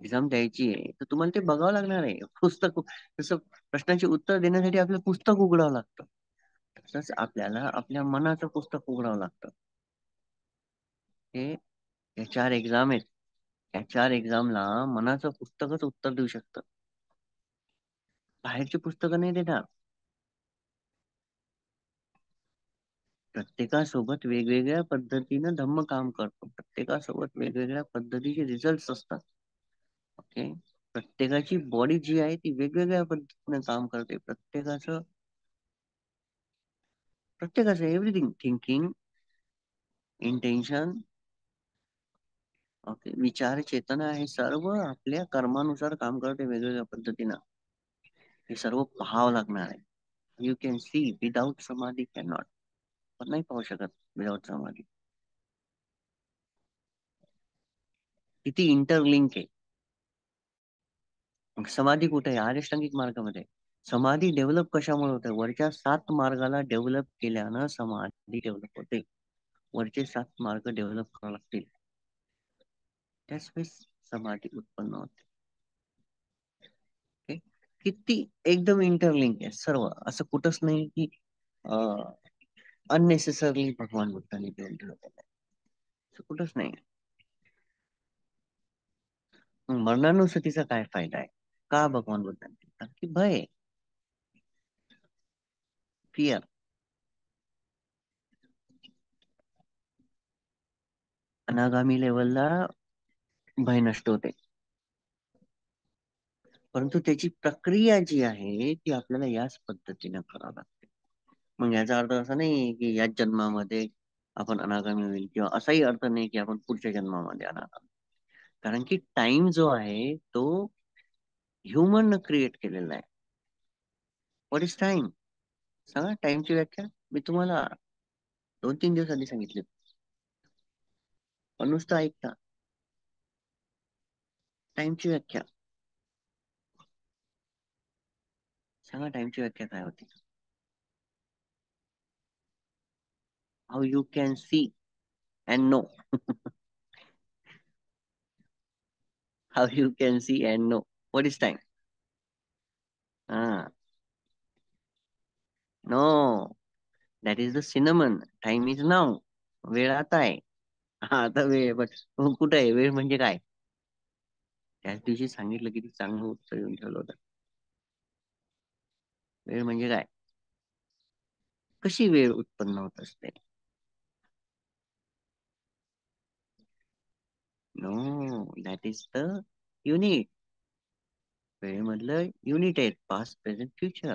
एक्झाम द्यायची आहे तर तुम्हाला ते बघावं लागणार आहे. पुस्तक जसं प्रश्नाची उत्तर देण्यासाठी आपलं पुस्तक उघडावं लागतं, तसंच आपल्याला आपल्या मनाचं पुस्तक उघडावं लागतं. हे या चार एक्झाम आहेत. या चार एक्झामला मनाचं पुस्तकच उत्तर देऊ शकतं. बाहेरची पुस्तकं नाही देणार. प्रत्येकासोबत वेगवेगळ्या पद्धतीनं धम्म काम करतो. प्रत्येकासोबत वेगवेगळ्या पद्धतीचे रिझल्ट असतात. ओके. प्रत्येकाची बॉडी जी आहे ती वेगवेगळ्या पद्धतीने काम करते. प्रत्येकाचं एव्हरीथिंग, थिंकिंग, इंटेन्शन, ओके, विचार, चेतना हे सर्व आपल्या कर्मानुसार काम करते वेगवेगळ्या पद्धतीनं. हे सर्व पाहावं लागणार आहे. यू कॅन सी विदाउट समाधी कॅन नॉट. पण नाही पाहू शकत विदाउट समाधी. किती इंटरलिंक आहे. मग समाधी कुठे आहे? अष्टांगिक मार्गामध्ये. समाधी डेव्हलप कशामुळे होते? वरच्या 7 मार्गाला डेव्हलप केल्यानं समाधी डेव्हलप होते. वरचे 7 मार्ग डेव्हलप करावे लागतील, त्याच वेळेस समाधी उत्पन्न होते. ओके. किती एकदम इंटरलिंक आहे सर्व. असं कुठंच नाही की अननेसेसरली भगवान बुद्धांनी देऊन ठेवलं. असं कुठंच नाही. मग मरणानुसतीचा काय फायदा आहे? का भगवान बुद्धांनी? कारण की भय, फिअर. अनागामी लेवलला भय नष्ट होते, परंतु त्याची प्रक्रिया जी आहे ती आपल्याला याच पद्धतीने करावी लागते. मग याचा अर्थ असा नाही की याच जन्मामध्ये आपण अनागामी होईल, किंवा असाही अर्थ नाही की आपण पुढच्या जन्मामध्ये अनागामी. कारण की टाइम जो आहे तो ह्युमन क्रिएट केलेला आहे. What is time? सांगा टाइमची व्याख्या. मी तुम्हाला 2-3 दिवस आधी सांगितले, पण नुसतं ऐकता. टाइमची व्याख्या सांगा. टाइमची व्याख्या काय होती? How you can see and know. How you can see and know what is time. हा. No, that is the cinnamon. Time is now. वेळ आता आहे. हा आता वेळ, बट कुठे आहे वेळ? म्हणजे काय? त्याच दिवशी सांगितलं, किती चांगलं उत्तर येऊन ठेवलं होतं. वेळ म्हणजे काय? कशी वेळ उत्पन्न होत असते? No, that is the unit. वेळेमधलं युनिट आहे past, present, future.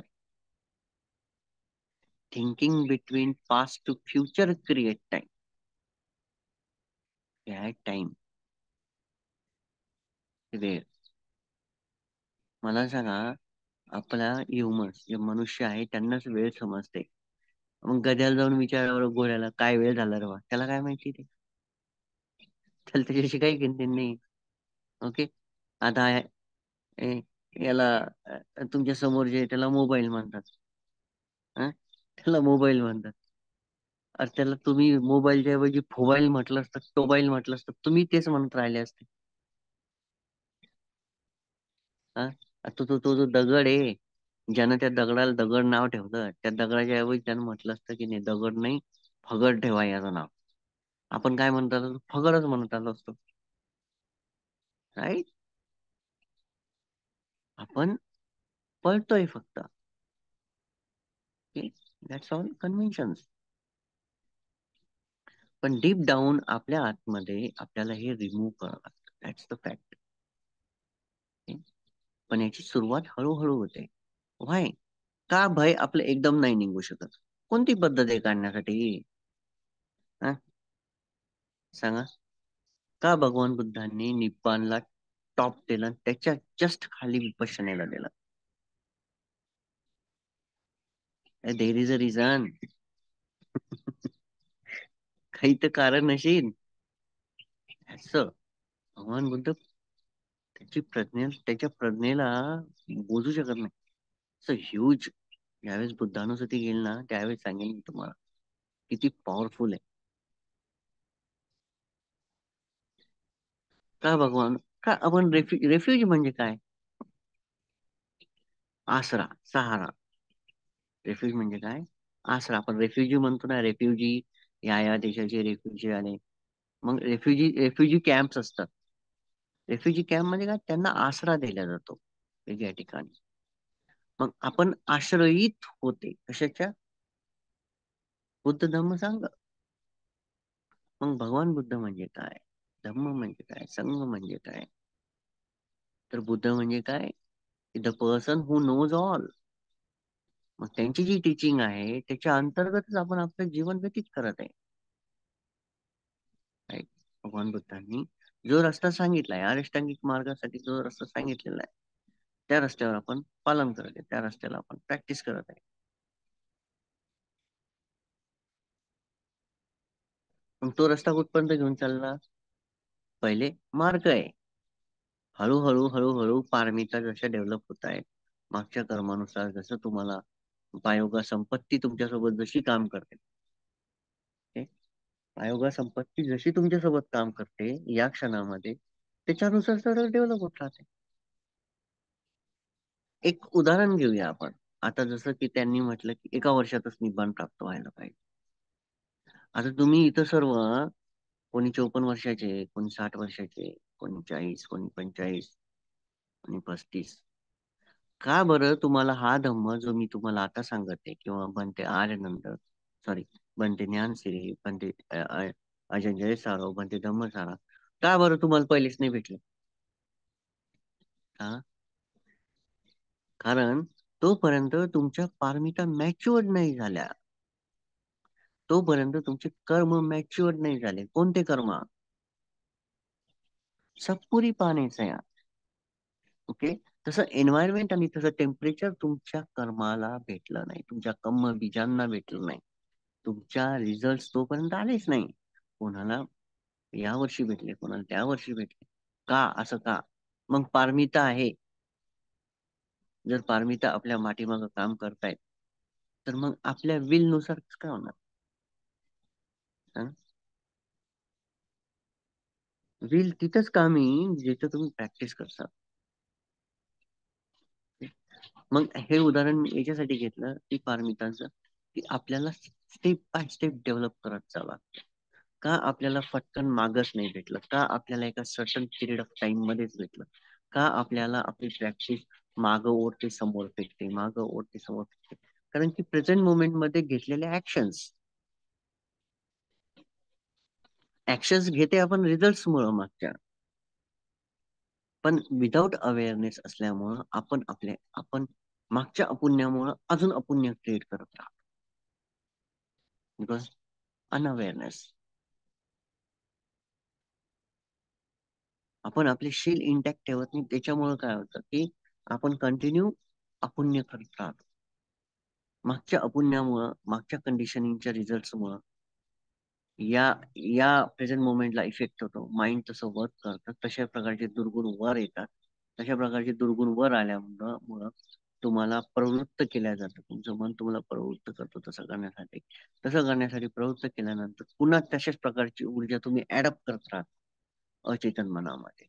Thinking between past to future create time. Time वेळ. मला सांगा, आपला ह्युमन्स जे मनुष्य आहे त्यांनाच वेळ समजते. मग गध्याला जाऊन विचारावर घोड्याला काय वेळ झाला रे बा, त्याला काय माहिती ते? त्याला त्याच्याशी काही घेणं नाही. ओके. आता ए- याला तुमच्या समोर जे आहे त्याला मोबाईल म्हणतात. हा? त्याला मोबाईल म्हणतात. अरे त्याला तुम्ही मोबाईलच्या ऐवजी फोबाईल म्हटलं असतं, टोबाईल म्हटलं असतं, तुम्ही तेच म्हणत राहिले असते. हा? तो जो दगड आहे, ज्यानं त्या दगडाला दगड नाव ठेवलं, त्या दगडाच्या ऐवजी त्यानं म्हटलं असतं की नाही, दगड नाही, फगड ठेवा याचं नाव. आपण काय म्हणत आलो? फगडच म्हणत आलो असतो. राईट. आपण पळतोय फक्त. That's all conventions. पण डीप डाऊन आपल्या आतमध्ये आपल्याला हे रिमूव्ह करावं लागतं. That's the fact. पण याची सुरुवात हळूहळू होते. व्हाय? का भय आपलं एकदम नाही निघू शकत? कोणती पद्धत आहे काढण्यासाठी? हा? सांगा. का भगवान बुद्धांनी निप्पानला टॉप दिलं, त्याच्या जस्ट खाली विपश्यनेला दिलं? There is a reason. काही तर कारण नशील. असं भगवान बुद्ध त्याच्या प्रज्ञेला बोलू शकत नाही. असं ह्यूज. ज्यावेळेस बुद्धानुसती घेईल ना, त्यावेळेस सांगेन मी तुम्हाला किती पॉवरफुल आहे. का भगवान, का आपण रेफ्युजी म्हणजे काय? आसरा, सहारा. रेफ्युज म्हणजे काय? आसरा. आपण रेफ्युजी म्हणतो ना, रेफ्युजी या देशाचे रेफ्युजी आले. मग रेफ्युजी कॅम्प्स असतात. रेफ्युजी कॅम्प म्हणजे काय? त्यांना आसरा दिला जातो वेगळ्या ठिकाणी. मग आपण आश्रयित होते कशाच्या? बुद्ध धम्म सांग. मग भगवान बुद्ध म्हणजे काय? धम्म म्हणजे काय? संघ म्हणजे काय? तर बुद्ध म्हणजे काय? The person who knows all. मग त्यांची जी टीचिंग आहे त्याच्या अंतर्गतच आपण आपलं जीवन व्यतीत करत आहे. Right? भगवान बुद्धांनी जो रस्ता सांगितलाय, अष्टांगिक मार्गासाठी जो रस्ता सांगितलेला आहे, त्या रस्त्यावर आपण पालन करत आहे, त्या रस्त्याला आपण प्रॅक्टिस करत आहे. मग तो रस्ता कुठपर्यंत घेऊन चालला? पहिले मार्ग आहे. हळूहळू हळूहळू पारमिता जशा डेव्हलप होत आहेत, मागच्या कर्मानुसार जसं तुम्हाला उपयोगा संपत्ती तुमच्यासोबत जशी काम करते, okay? उपयोगा संपत्ती जशी तुमच्यासोबत काम करते या क्षणामध्ये, त्याच्यानुसार सरळ डेव्हलप होत राहते. एक उदाहरण घेऊया आपण. आता जसं की त्यांनी म्हटलं की एका वर्षातच निब्बाण प्राप्त व्हायला पाहिजे. आता तुम्ही इथं सर्व, कोणी 54 वर्षाचे, कोणी 60 वर्षाचे, कोणी 40, कोणी 45, कोणी 35. का बरं तुम्हाला हा धम्म जो मी तुम्हाला आता सांगत आहे, किंवा बनते आर्यनंद, सॉरी, बनते ज्ञानसिरी, बनते अजंजय सारो, बनते धम्मसारा, का बरं तुम्हाला पहिलेच नाही भेटले? का? कारण तोपर्यंत तुमच्या पारमिता मॅच्युअर नाही झाल्या. तोपर्यंत तुमचे कर्म मॅच्युअर नाही झाले. कोणते कर्म? सत्पुरी पाहायचं या. ओके. तसं एन्व्हायरमेंट आणि तसं टेम्परेचर तुमच्या कर्माला भेटलं नाही, तुमच्या कर्म बीजांना भेटलं नाही, तुमच्या रिझल्ट तोपर्यंत आलेच नाही. कोणाला या वर्षी भेटले, कोणाला त्या वर्षी भेटले. का असं का? मग पारमिता आहे. जर पारमिता आपल्या माठीमागं काम करतायत, तर मग आपल्या विल नुसार काय होणार? विल तिथंच कामी जिथं तुम्ही प्रॅक्टिस करता. मग हे उदाहरण मी याच्यासाठी घेतलं की पारमितांचं, की आपल्याला स्टेप बाय स्टेप डेव्हलप करत चाला. का आपल्याला फटकन मागच नाही भेटलं? का आपल्याला एका सर्टन पिरियड ऑफ टाइम मध्येच भेटलं? का आपल्याला आपली प्रॅक्टिस मागं ओढते समोर फेकते, मागं ओढते समोर फेकते? कारण की प्रेझेंट मोमेंट मध्ये घेतलेले ऍक्शन्स घेते आपण रिझल्ट मुळे मागच्या. पण विदाउट अवेअरनेस असल्यामुळं आपण मागच्या अपुण्यामुळं अजून अपुण्य क्रिएट करत राहतो. बिकॉज अनअवेअरनेस. आपण आपली शील इंटॅक्ट ठेवत नाही, त्याच्यामुळे काय होतं की आपण कंटिन्यू अपुण्य करत राहतो. मागच्या अपुण्यामुळं, मागच्या कंडिशनिंगच्या रिझल्टमुळं या या प्रेझेंट मोमेंटला इफेक्ट होतो. माइंड तसं वर्क करतं. तशा प्रकारचे दुर्गुण वर येतात. तशा प्रकारचे दुर्गुण वर आल्यामुळं तुम्हाला प्रवृत्त केल्या जातं. तुमचं मन तुम्हाला प्रवृत्त करतो तसं करण्यासाठी. तसं करण्यासाठी प्रवृत्त केल्यानंतर पुन्हा तशाच प्रकारची ऊर्जा तुम्ही ॲडॉप्ट करत राहता अचेतन मनामध्ये.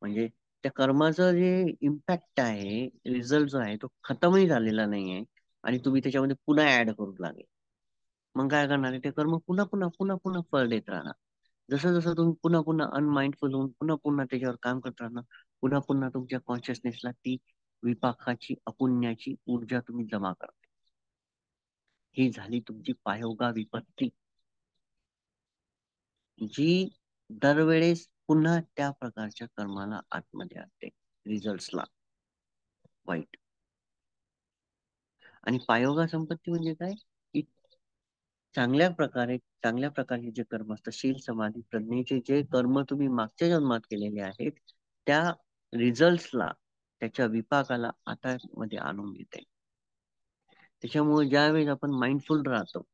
म्हणजे त्या कर्माचं जे इम्पॅक्ट आहे, रिझल्ट जो आहे तो खतमही झालेला नाहीये आणि तुम्ही त्याच्यामध्ये पुन्हा ॲड करू लागले. मग काय करणार आहे ते कर्म पुन्हा, पुन्हा, पुन्हा, पुन्हा फळ देत राहणार. जसं-जसं तुम्ही पुन्हा, पुन्हा अनमाइंडफुल होऊन पुन्हा, पुन्हा त्याच्यावर काम करत राहणार. पुन्हा, पुन्हा तुमच्या कॉन्शियसनेसला ती विपाकाची, अपुण्याची ऊर्जा तुम्ही जमा करता. ही झाली तुमची पायोगा विपत्ती, जी दरवेळेस पुन्हा त्या प्रकारच्या कर्माला आतमध्ये आणते, रिझल्ट्सला वाईट. आणि पायोगा संपत्ती म्हणजे काय? की चांगल्या प्रकारचे जे कर्म असतात, शील, समाधी, प्रज्ञेचे जे कर्म तुम्ही मागच्या जन्मात केलेले आहेत, त्या रिझल्ट्सला, त्याच्या विपाकाला आता मध्ये आणून घेते. त्याच्यामुळे ज्यावेळेस आपण माइंडफुल राहतो,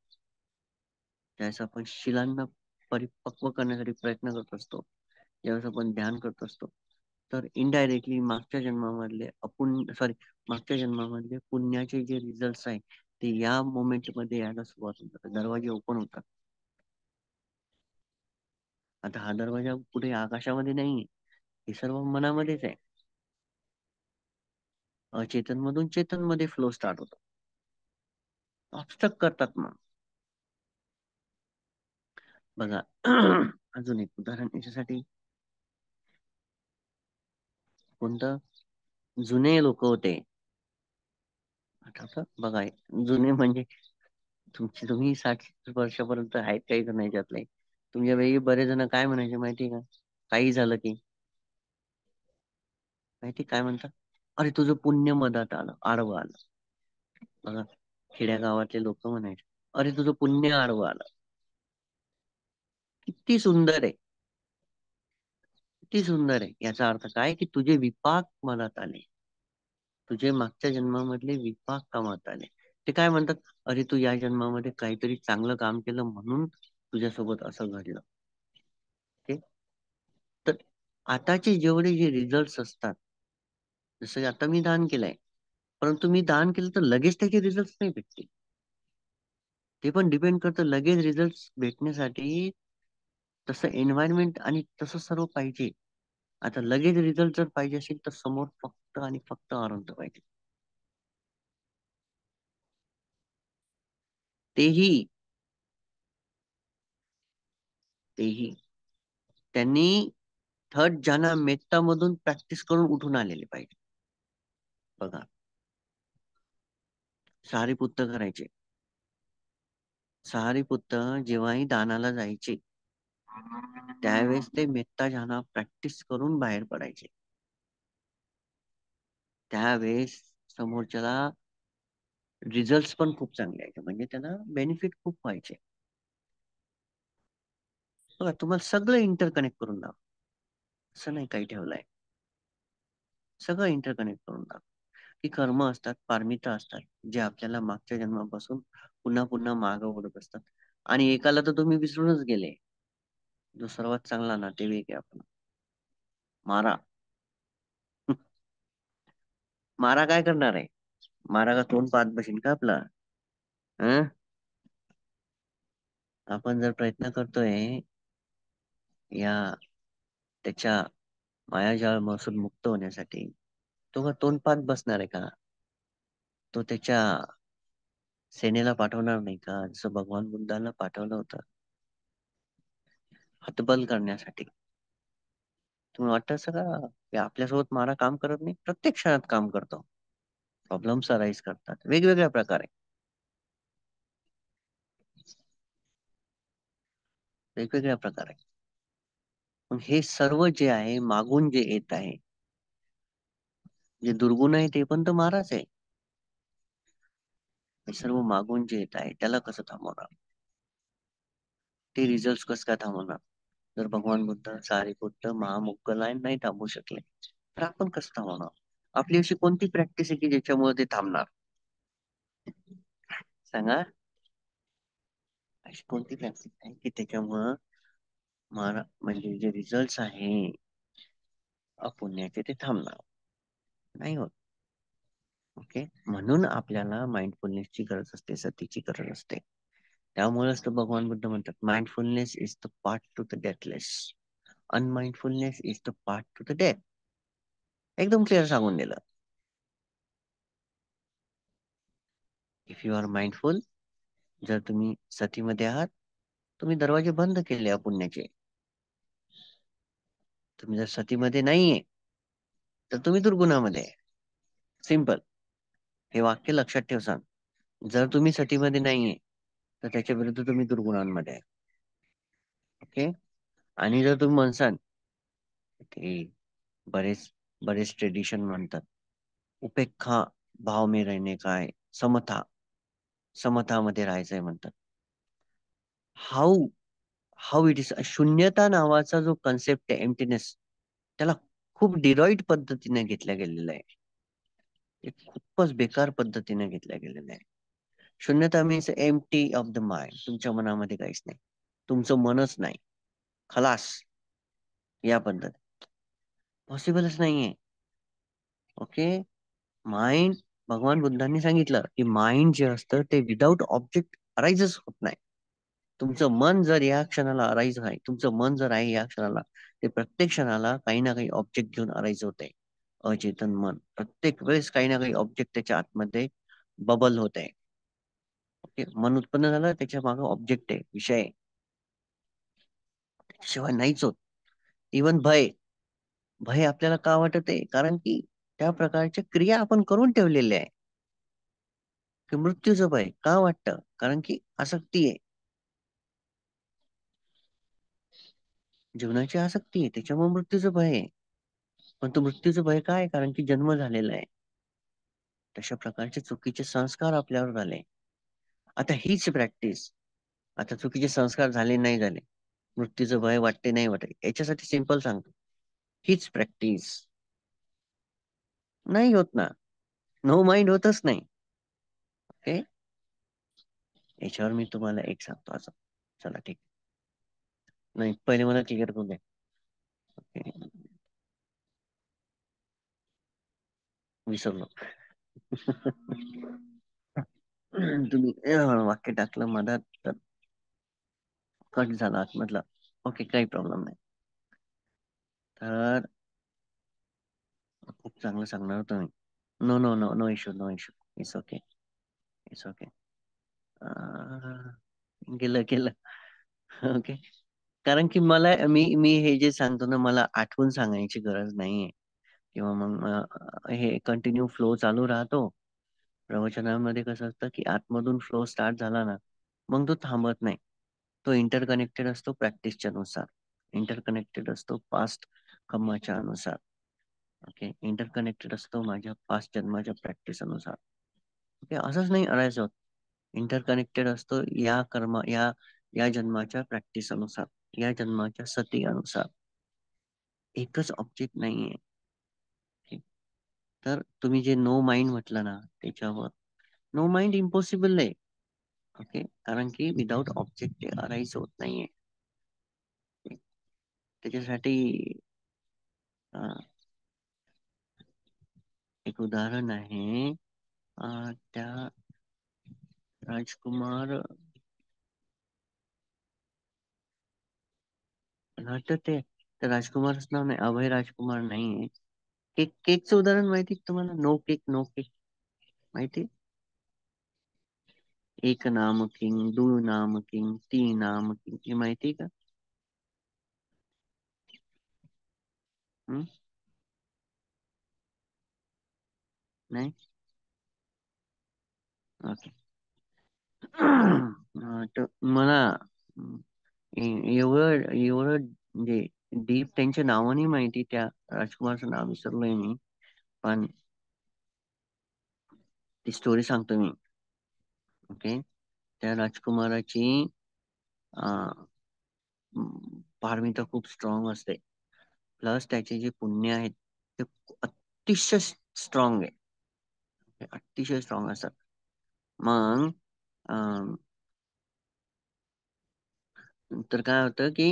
ज्यावेळेस आपण शीलांना परिपक्व करण्यासाठी प्रयत्न करत असतो, ज्यावेळेस आपण ध्यान करत असतो, तर इनडायरेक्टली मागच्या जन्मामधले पुण्याचे जे रिझल्ट्स आहेत ते या मोमेंट मध्ये यायला सुरुवात होतात. दरवाजे ओपन होतात. आता हा दरवाजा कुठे आकाशामध्ये नाहीये, हे सर्व मनामध्येच आहे. अचेतन मधून चेतन मध्ये फ्लो स्टार्ट होतो. ऑब्स्ट्रक्ट करतात मग. बघा अजून एक उदाहरण याच्यासाठी. कोणतं? जुने लोक होते, आठवतं बघा. जुने म्हणजे तुम्ही 60 वर्षापर्यंत आहेत काही जण याच्यातले. तुमच्या वेळी बरेच जण काय म्हणायचे माहिती का? काही झालं की माहिती काय म्हणतात? अरे तुझं पुण्य मधात आलं, आडवं आलं. बघा, खेड्या गावातले लोक म्हणायचे, अरे तुझं पुण्य आडवं आलं. किती सुंदर आहे, किती सुंदर आहे. याचा अर्थ काय? की तुझे विपाक मनात आले, तुझे मागच्या जन्मामधले विपाक कामात आले. ते काय म्हणतात? अरे तू या जन्मामध्ये काहीतरी चांगलं काम केलं म्हणून तुझ्यासोबत असं घडलं. ओके. तर आताचे जेवढे जे रिझल्ट असतात, जसं आता मी दान केलंय, परंतु मी दान केलं तर लगेच त्याचे रिझल्ट नाही भेटतील. ते पण डिपेंड करतं लगेच रिझल्ट भेटण्यासाठी. तसं एन्व्हायरमेंट आणि तसं सर्व पाहिजे. आता लगेच रिझल्ट जर पाहिजे असेल तर समोर फक्त आणि फक्त आनंद पाहिजे. तेही तेही त्यांनी थर्ड ज्ञाना मेत्ता मधून प्रॅक्टिस करून उठून आलेले पाहिजे. बघा, सारीपुत्त करायचे. सारीपुत्त जेव्हाही दानाला जायचे, त्यावेळेस ते मेत्ता ज्ञाना प्रॅक्टिस करून बाहेर पडायचे. त्यावेळेस समोरच्याला रिझल्ट पण खूप चांगले यायचे, म्हणजे त्यांना बेनिफिट खूप व्हायचे. बघा, तुम्हाला सगळं इंटरकनेक्ट करून दाव, असं नाही काही ठेवलंय. सगळं इंटरकनेक्ट करून दाव. ही कर्म असतात, पारमिता असतात, जे आपल्याला मागच्या जन्मापासून पुन्हा पुन्हा मागं ओढत असतात. आणि एकाला तर तुम्ही विसरूनच गेले, जो सर्वात चांगला नातेवाईक आहे आपण, मारा. मारा काय करणार आहे? मारा का तोंड पाहत बसीन का आपला? हं? आपण जर प्रयत्न करतोय या त्याच्या मायाजाळापासून मुक्त होण्यासाठी, तो का तोंड पाहत बसणार आहे का? तो त्याच्या सेनेला पाठवणार नाही का? जसं भगवान बुद्धाला पाठवलं होतं हतबल करण्यासाठी. तुम्हाला वाटतं असं का की आपल्यासोबत मारा काम करत नाही? प्रत्येक क्षणात काम करतो. प्रॉब्लेम्स अराईज करतात वेगवेगळ्या प्रकारे, वेगवेगळ्या प्रकारे. पण हे सर्व जे आहे मागून जे येत आहे, जे दुर्गुण आहे ते पण तर माराच आहे. हे सर्व मागून जे येत आहे त्याला कसं थांबवणार? ते रिझल्ट कसं काय थांबवणार? जर भगवान बुद्ध, सारीपुत्त, महामोक्कलायन नाही थांबवू शकले, तर आपण कसं थांबवणार? आपली अशी कोणती प्रॅक्टिस आहे की ज्याच्यामुळे ते थांबणार? सांगा. अशी कोणती प्रॅक्टिस आहे की त्याच्यामुळं मला म्हणजे जे रिझल्ट आहे अपुण्याचे ते थांबणार नाही होत. ओके, म्हणून आपल्याला माइंडफुलनेसची गरज असते, सतीची गरज असते. त्यामुळेच तर भगवान बुद्ध म्हणतात mindfulness is the part to the deathless, unmindfulness is the part to the death. एकदम क्लिअर सांगून दिलं. इफ यू आर माइंडफुल, जर तुम्ही सतीमध्ये आहात, तुम्ही दरवाजे बंद केले अपुण्याचे. तुम्ही जर सतीमध्ये नाहीये तर तुम्ही दुर्गुणामध्ये आहे. सिंपल. हे वाक्य लक्षात ठेव सांग. जर तुम्ही सतीमध्ये नाहीये तर त्याच्या विरुद्ध तुम्ही दुर्गुणांमध्ये आहे. ओके. आणि जर तुम्ही म्हणसाल, ते बरेच बरेच ट्रेडिशन म्हणतात उपेक्षा भाव में रहने का आहे, समता, समतामध्ये राहायचंय म्हणतात. हाऊ हाऊ इट इज, शून्यता नावाचा जो कन्सेप्ट आहे, एम्प्टीनेस, त्याला खूप डिरॉइड पद्धतीने घेतल्या गेलेलं आहे. ते खूपच बेकार पद्धतीने घेतल्या गेलेलं आहे. शून्यता means empty of the mind. तुमच्या मनामध्ये काहीच नाही, तुमचं मनच नाही, खलास. या पद्धत पॉसिबलच नाहीये. ओके. माइंड, भगवान बुद्धांनी सांगितलं की माइंड जे असतं ते विदाउट ऑब्जेक्ट अराइजच होत नाही. तुमचं मन जर या क्षणाला अराईज आहे, तुमचं मन जर आहे या क्षणाला, ते प्रत्येक क्षणाला काही ना काही ऑब्जेक्ट घेऊन अराईज होते. अचेतन मन प्रत्येक वेळेस काही ना काही ऑब्जेक्ट त्याच्या आतमध्ये बबल होत आहे. ओके, मन उत्पन्न झालं, त्याच्या मागे ऑब्जेक्ट आहे, विषय आहे. शिवाय नाहीच होत. इवन भय, भय आपल्याला का वाटत आहे? कारण की त्या प्रकारच्या क्रिया आपण करून ठेवलेल्या आहे. की मृत्यूचं भय का वाटतं? कारण की आसक्ती आहे, जीवनाची आसक्ती आहे, त्याच्यामुळे मृत्यूचं भय आहे. पण तो मृत्यूचं भय काय? कारण की जन्म झालेला आहे, तशा प्रकारचे चुकीचे संस्कार आपल्यावर झाले. आता हीच प्रॅक्टिस, आता चुकीचे संस्कार झाले नाही झाले, मृत्यूचं भय वाटते नाही वाटते, याच्यासाठी सिंपल सांगतो, हीच प्रॅक्टिस नाही होत ना. नो माइंड होतच नाही. ओके, याच्यावर मी तुम्हाला एक सांगतो असं. चला ठीक, नाही पहिले मला क्लिअर करू द्या. ओके, विसरलो. तुम्ही वाक्य टाकलं मधात तर कट झाला आतमधला. ओके, काही प्रॉब्लेम नाही. तर खूप चांगलं सांगणार होतो मी. No no no no issue, no issue. It's okay, it's okay. गेलं गेलं. ओके. कारण की मला मी मी हे जे सांगतो ना, मला आठवून सांगायची गरज नाहीये. किंवा मग हे कंटिन्यू फ्लो चालू राहतो. प्रवचनामध्ये कसं असतं की आतमधून फ्लो स्टार्ट झाला ना, मग तो थांबत नाही. तो इंटरकनेक्टेड असतो प्रॅक्टिसच्या नुसार, इंटरकनेक्टेड असतो पास्ट कर्माच्या अनुसार. ओके, इंटरकनेक्टेड असतो माझ्या पास्ट जन्माच्या प्रॅक्टिस अनुसार. ओके, असंच नाही अरायचं होत. इंटरकनेक्टेड असतो या कर्म, या जन्माच्या प्रॅक्टिस अनुसार, या जन्माच्या सती अनुसार. एकच ऑब्जेक्ट नाहीये. Okay? तर तुम्ही जे नो माइंड म्हटलं ना, त्याच्यावर नो माइंड इम्पॉसिबल आहे. ओके, कारण की विदाउट ऑब्जेक्ट ते अराईज होत नाहीये. Okay? त्याच्यासाठी एक उदाहरण आहे. त्या राजकुमार, वाटतं ते त्या राजकुमारच नाव नाही, अभय राजकुमार नाहीये. केकचं उदाहरण माहिती का तुम्हाला? नो केक, नो केक माहिती? एक नाम किंग, दू नाम किंग, तीन नाम किंग, हे माहिती का? हम्म? नाही. ओके. तर मला एवढं एवढं म्हणजे डीप त्यांच्या नावाने माहिती, त्या राजकुमारचं नाव विसरलोय मी. पण ती स्टोरी सांगतो मी. ओके, त्या राजकुमाराची पारमिता खूप स्ट्रॉंग असते. प्लस त्याचे जे पुण्य आहेत ते अतिशय स्ट्रॉंग आहे. अतिशय स्ट्रॉंग असतात. मग तर काय होतं की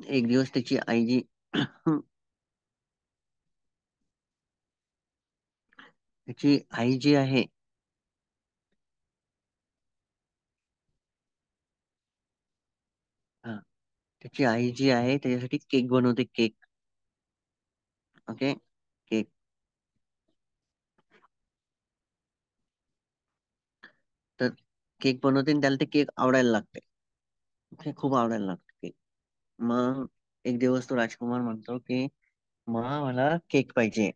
एक दिवस त्याची आई जी त्याची आई जी आहे, हा, त्याची आई जी आहे त्याच्यासाठी केक बनवते, केक. ओके. केक. तर केक बनवते आणि त्याला ते केक आवडायला लागते. ओके, खूप आवडायला लागते केक. मग एक दिवस तो राजकुमार म्हणतो की मला केक पाहिजे.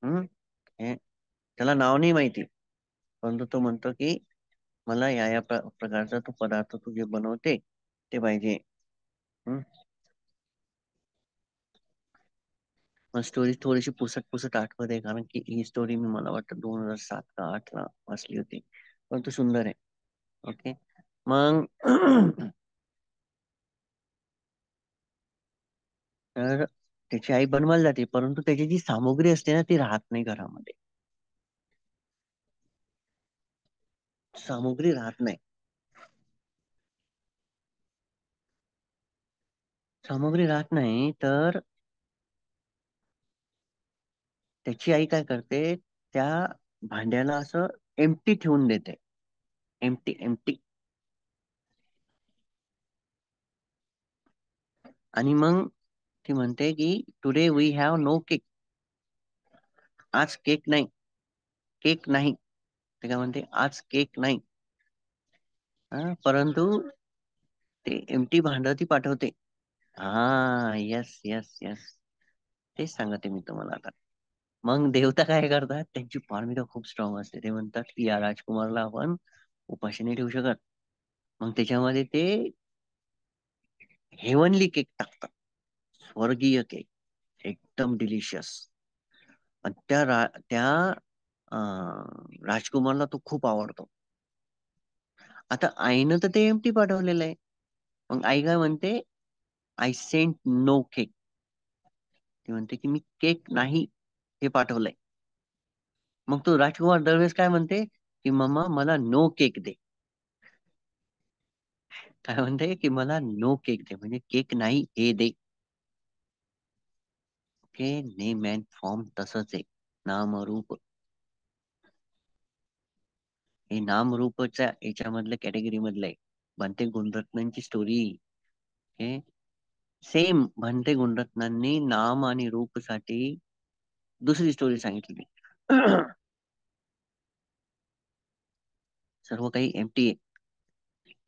हम्म. हे, त्याला नाव नाही माहिती, परंतु तो म्हणतो की मला या प्रकारचा तो पदार्थ तू जे बनवते ते पाहिजे. हम्म. मग स्टोरी थोडीशी पुसट पुसट आठवते, कारण की ही स्टोरी मी मला वाटतं 2007 का 8 ला वाचली होती, परंतु सुंदर आहे. ओके. मग तर त्याची आई बनवायला जाते, परंतु त्याची जी सामुग्री असते ना ती राहत नाही घरामध्ये. सामुग्री राहत नाही. सामुग्री राहत नाही तर त्याची आई काय करते, त्या भांड्याला असं एम्प्टी ठेवून देते. Empty empty. आणि मग ती म्हणते की today we have no cake. आज केक नाही. केक नाही. ते काय म्हणते, आज केक नाही. परंतु ते एम्प्टी भांड ती पाठवते. हा, यस यस यस. तेच सांगते मी तुम्हाला आता. मग देवता काय करतात, त्यांची पारमिता खूप स्ट्रॉंग असते. ते म्हणतात की या राजकुमारला आपण उपाशी नाही ठेवू शकत. मग त्याच्यामध्ये ते हेवनली केक टाकतात. स्वर्गीय केक. एकदम डिलिशियस. आणि त्या राजकुमारला तो खूप आवडतो. आता आईनं तर ते एमटी पाठवलेलं आहे. मग आई काय म्हणते, आय सेंट नो केक. ती म्हणते की मी केक नाही हे पाठवलंय. मग तो राजकुमार दरवेळेस काय म्हणते की मम्मा मला नो केक दे. काय म्हणते की मला नो केक दे, म्हणजे केक नाही हे दे. ओके. नेम अँड फॉर्म तसंच आहे. नामरूप. हे नामरूपच्या याच्यामधल्या कॅटेगरी मधलं आहे. भन्ते गुणरत्नांची स्टोरी. हे सेम भन्ते गुणरत्नांनी नाम आणि रूप साठी दुसरी स्टोरी सांगितली. सर्व काही एमटी आहे.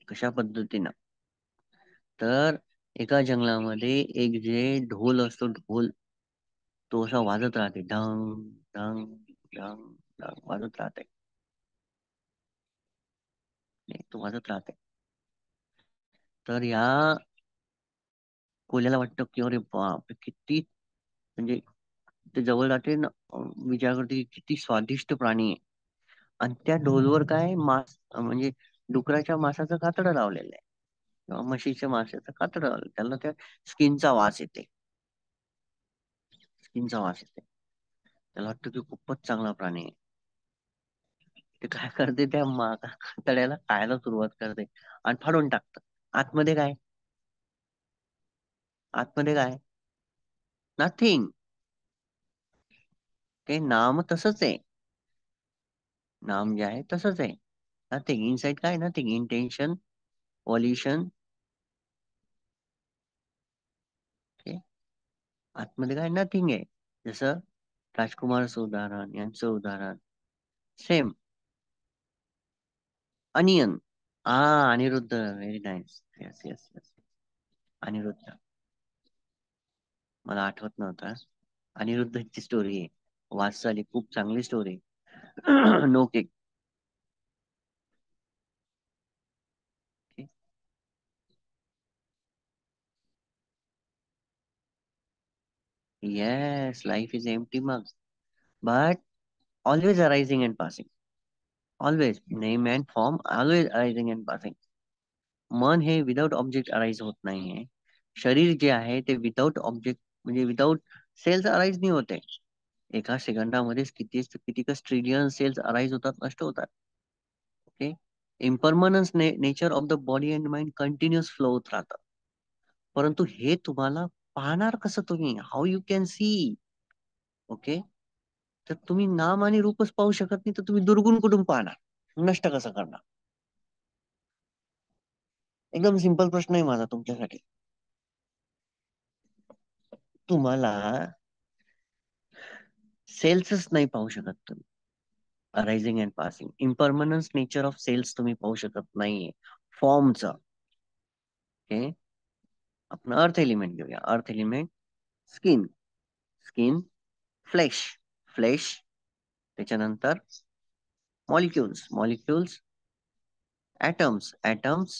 कशा पद्धतीनं, तर एका जंगलामध्ये एक जे ढोल असतो, ढोल, तो असा वाजत राहते, ढंग ढंग ढंग ढंग वाजत राहते. नाही, तो वाजत राहते. तर या कोल्याला वाटतं की अरे बाप, किती म्हणजे, ते जवळ जाते ना, विचार करते की किती स्वादिष्ट प्राणी आहे. आणि त्या ढोलवर काय मांस, म्हणजे डुकराच्या मांसाचं कातडं लावलेलं आहे, किंवा म्हशीच्या मांसाचं कातडं लावलेलं, त्याला त्या स्किनचा वास येते. स्किनचा वास येते. त्याला वाटतं की खूपच चांगला प्राणी आहे. ते काय करते, त्या कातड्याला खायला सुरुवात करते आणि फाडून टाकतं. आतमध्ये काय, आतमध्ये काय, नथिंग. ते नाम तसंच आहे. नाम जे आहे तसंच आहे. नथिंग इनसाइड, काय नथिंग, इंटेन्शन, वॉल्युशन. आतमध्ये काय नथिंग आहे. जसं राजकुमारचं उदाहरण, यांचं उदाहरण सेम. अनियन. हा, Aniruddha, very nice. Yes yes yes. Aniruddha, मला आठवत नव्हता. अनिरुद्धची स्टोरी आहे, वाचसाली, खूप चांगली story. No cake. Yes, life is empty मग, but always arising and passing. Always name and form, always arising and passing. मन हे विदाउट ऑब्जेक्ट अराईज होत नाहीये. शरीर जे आहे ते विदाउट ऑब्जेक्ट, म्हणजे विदाउट सेल्स अराईज नाही होते. एका सेकंदामध्येच किती किती ट्रिलियन सेल्स अराईज होतात, नष्ट होतात. Okay. Impermanence nature of the body and mind continuous flow होत राहतं. परंतु हे तुम्हाला पाहणार कसं तुम्ही? How you can see? Okay. तर तुम्ही नाम आणि रूपच पाहू शकत नाही, तर तुम्ही दुर्गुण कुठून पाहणार? नष्ट कसं करणार? एकदम सिंपल प्रश्न आहे माझा तुमच्यासाठी. तुम्हाला सेल्सच नाही पाहू शकत तुम्ही. Arising and passing, impermanence nature of cells तुम्ही पाहू शकत नाहीये. फॉर्मचं. ओके. आपण अर्थ एलिमेंट घेऊया. Earth element, skin. Skin, flesh. Flesh, त्याच्यानंतर मॉलिक्युल्स. Molecules, atoms. ऍटम्स,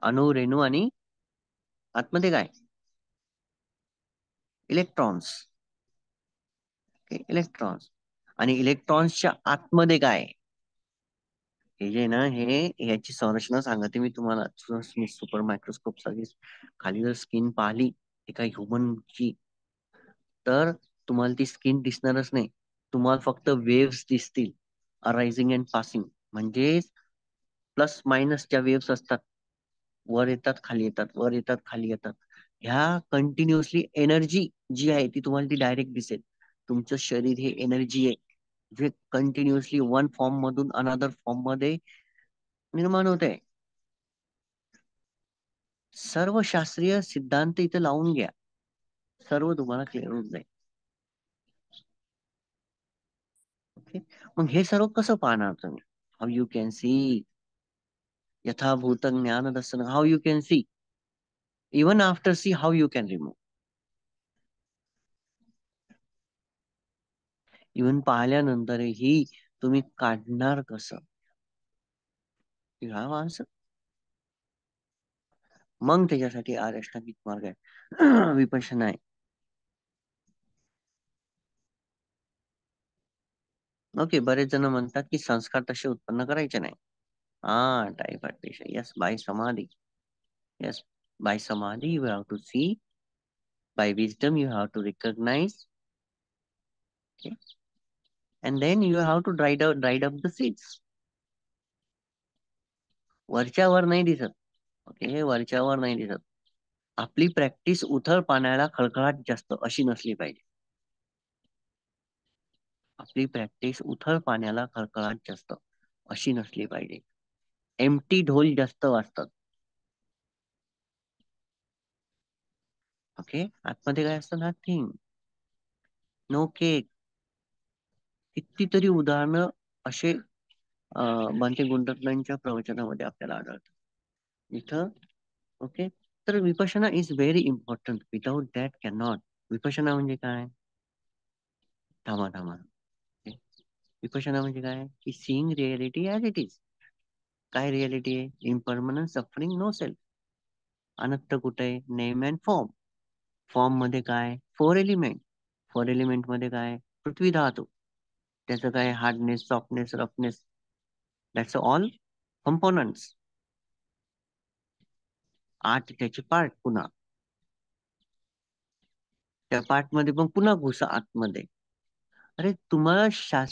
अणु, रेणू आणि आतमध्ये काय? इलेक्ट्रॉन्स. इलेक्ट्रॉन्स. आणि इलेक्ट्रॉन्सच्या आतमध्ये काय? हे जे ना, हे याची संरचना सांगते मी तुम्हाला. सुपर मायक्रोस्कोप साठी खाली जर स्किन पाहिली एका ह्युमनची, तर तुम्हाला ती स्किन दिसणारच नाही. तुम्हाला फक्त वेव्स दिसतील. अरायझिंग अँड पासिंग म्हणजे प्लस मायनस ज्या वेव्स असतात, वर येतात खाली येतात, वर येतात खाली येतात, ह्या कंटिन्युअसली एनर्जी जी आहे ती तुम्हाला ती डायरेक्ट दिसेल. तुमचं शरीर हे एनर्जी आहे, जे कंटिन्युअसली वन फॉर्म मधून अनदर फॉर्म मध्ये निर्माण होत आहे. सर्व शास्त्रीय सिद्धांत इथे लावून घ्या, सर्व तुम्हाला क्लिअर होऊन जाईल. ओके. मग हे सर्व कसं पाहणार तुम्ही? How you can see? यथाभूत ज्ञान दर्शन. How you can see? Even after see, how you can remove? Even पाहिल्यानंतरही तुम्ही काढणार कसं? You have answer. मग त्याच्यासाठी अष्टांगिक मार्ग आहे. विपश्यना आहे. ओके. बरेच जण म्हणतात की संस्कार तसे उत्पन्न करायचे नाही. हा, type yes, by samadhi. Yes, by samadhi you have to see. By wisdom you have to recognize. And then you have to dried up the seeds. वरच्यावर नाही दिसत. ओके, वरच्यावर नाही दिसत. आपली प्रॅक्टिस उथळ पाण्याला खळखळाट जास्त अशी नसली पाहिजे. आपली प्रॅक्टिस उथळ पाण्याला खळखळाट जास्त अशी नसली पाहिजे. एम्प्टी ढोल जास्त वाजतात. ओके. आतमध्ये काय असतं? नथिंग. No cake. कितीतरी उदाहरणं असे बांते गुंडटलांच्या प्रवचनामध्ये आपल्याला आढळतात. इथं. ओके. तर Vipassana is very important. Without that can not. Vipassana म्हणजे काय? थांबा थांबा. विपशना म्हणजे काय? की seeing reality as it is. काय रियालिटी आहे? इम्परमनंट, सफरिंग, नो सेल्फ. अनंत कुठे आहे? Name and form. फॉर्म मध्ये काय? Four element. फोर एलिमेंट मध्ये काय? पृथ्वी धातू. त्याचं काय? Hardness, softness, roughness. That's all components. आठ त्याचे पार्ट पुन्हा. त्या पार्ट मध्ये पण पुन्हा घुसा आतमध्ये. अरे तुम्हाला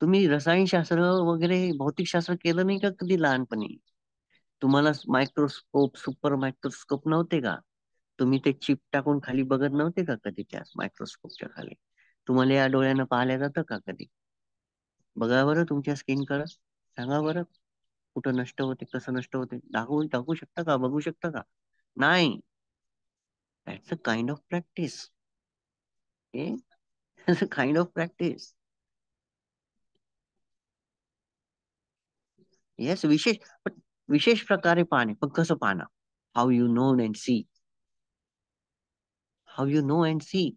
तुम्ही रसायनशास्त्र वगैरे भौतिकशास्त्र केलं नाही का कधी लहानपणी? तुम्हाला मायक्रोस्कोप, सुपर मायक्रोस्कोप नव्हते का? तुम्ही ते चिप टाकून खाली बघत नव्हते का कधी त्या मायक्रोस्कोपच्या खाली? तुम्हाला या डोळ्यानं पाहिलं जातं का कधी? बघा बरं तुमच्या स्किन कडे. सांगा बरं, कुठं नष्ट होते, कसं नष्ट होते? दाखवू शकता का? बघू शकता का? नाही. That's a kind of practice. Kind of practice. Yes, विशेष. पण विशेष प्रकारे पाहणे. पण कसं पाहणं? How you know and see. How you know and see.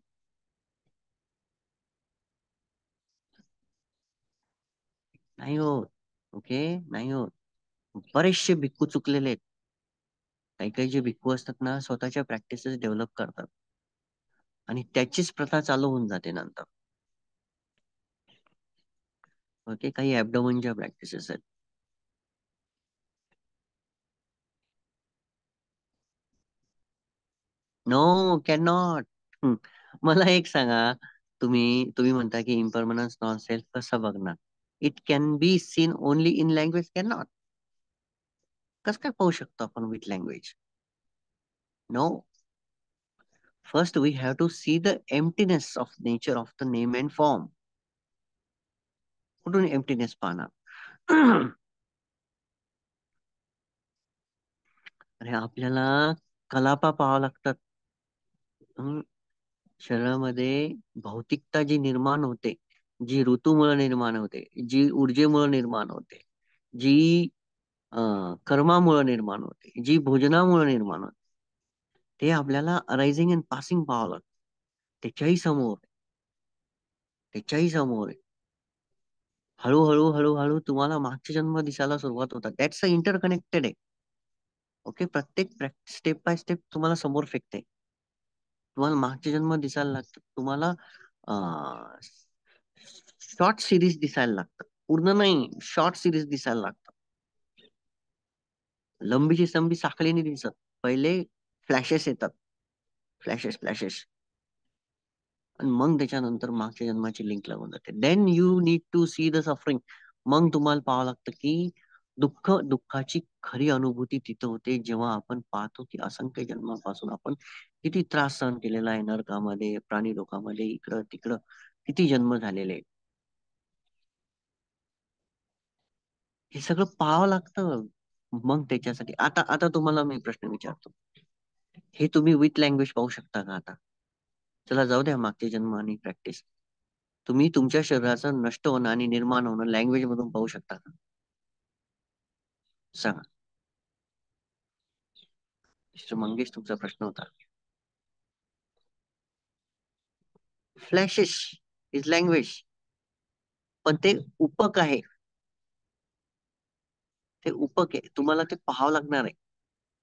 नाही होत. ओके. नाही होत. बरेचसे भिक्खू चुकलेले आहेत. काही काही जे भिक्खू असतात ना, स्वतःच्या प्रॅक्टिसेस डेव्हलप करतात आणि त्याचीच प्रथा चालू होऊन जाते नंतर. ओके. काही ऍबडोमनच्या प्रॅक्टिसेस आहेत. No, can not. मला एक सांगा. तुम्ही तुम्ही म्हणता की इम्परमनन्स नॉन सेल्फ कसं बघणार? It can be seen only in language can not. कसं काय पाहू शकतो आपण with language? No. First we have to see the emptiness of nature of the name and form. कुठून एम्प्टीनेस पाहणार? अरे आपल्याला कलापा पाहावं लागतात. हम्म, शरीरामध्ये भौतिकता जी निर्माण होते, जी ऋतूमुळे निर्माण होते, जी ऊर्जेमुळे निर्माण होते, जी कर्मामुळे निर्माण होते, जी भोजनामुळे निर्माण होते, ते आपल्याला अरायझिंग अँड पासिंग पाहावं लागतं. त्याच्याही समोर त्याच्याही समोर आहे. हळूहळू हळूहळू तुम्हाला मागचे जन्म दिसायला सुरुवात होतात. दॅट्स इंटरकनेक्टेड आहे. ओके. प्रत्येक स्टेप बाय स्टेप तुम्हाला समोर फेकते. तुम्हाला मागचे जन्म दिसायला लागतात. तुम्हाला शॉर्ट सिरीज दिसायला लागतात. पूर्ण नाही, शॉर्ट सिरीज दिसायला लागतात. लंबीची संबी साखळी नाही दिसत. पहिले फ्लॅशेस येतात. Flashes flashes. आणि मग त्याच्यानंतर मागच्या जन्माची लिंक लागून जाते. Then you need to see the suffering. मग तुम्हाला पाहावं लागतं की दुःखाची खरी अनुभूती तिथं होते, जेव्हा आपण पाहतो की असंख्य जन्मापासून आपण किती त्रास सहन केलेला आहे. नरकामध्ये, प्राणी लोकामध्ये, इकडं तिकडं किती जन्म झालेले आहेत. हे सगळं पाहावं लागतं. मग त्याच्यासाठी आता आता तुम्हाला मी प्रश्न विचारतो. हे तुम्ही विथ लँग्वेज पाहू शकता का आता? चला जाऊ द्या मागचे जन्म आणि प्रॅक्टिस. तुम्ही तुमच्या शरीराचं नष्ट होणं आणि निर्माण होणं लँग्वेज मधून पाहू शकता का? सांगा. मिस्टर मंगेश, तुमचा प्रश्न होता. Flashes is language. पण ते उपक आहे. ते उपक आहे. तुम्हाला ते पाहावं लागणार आहे.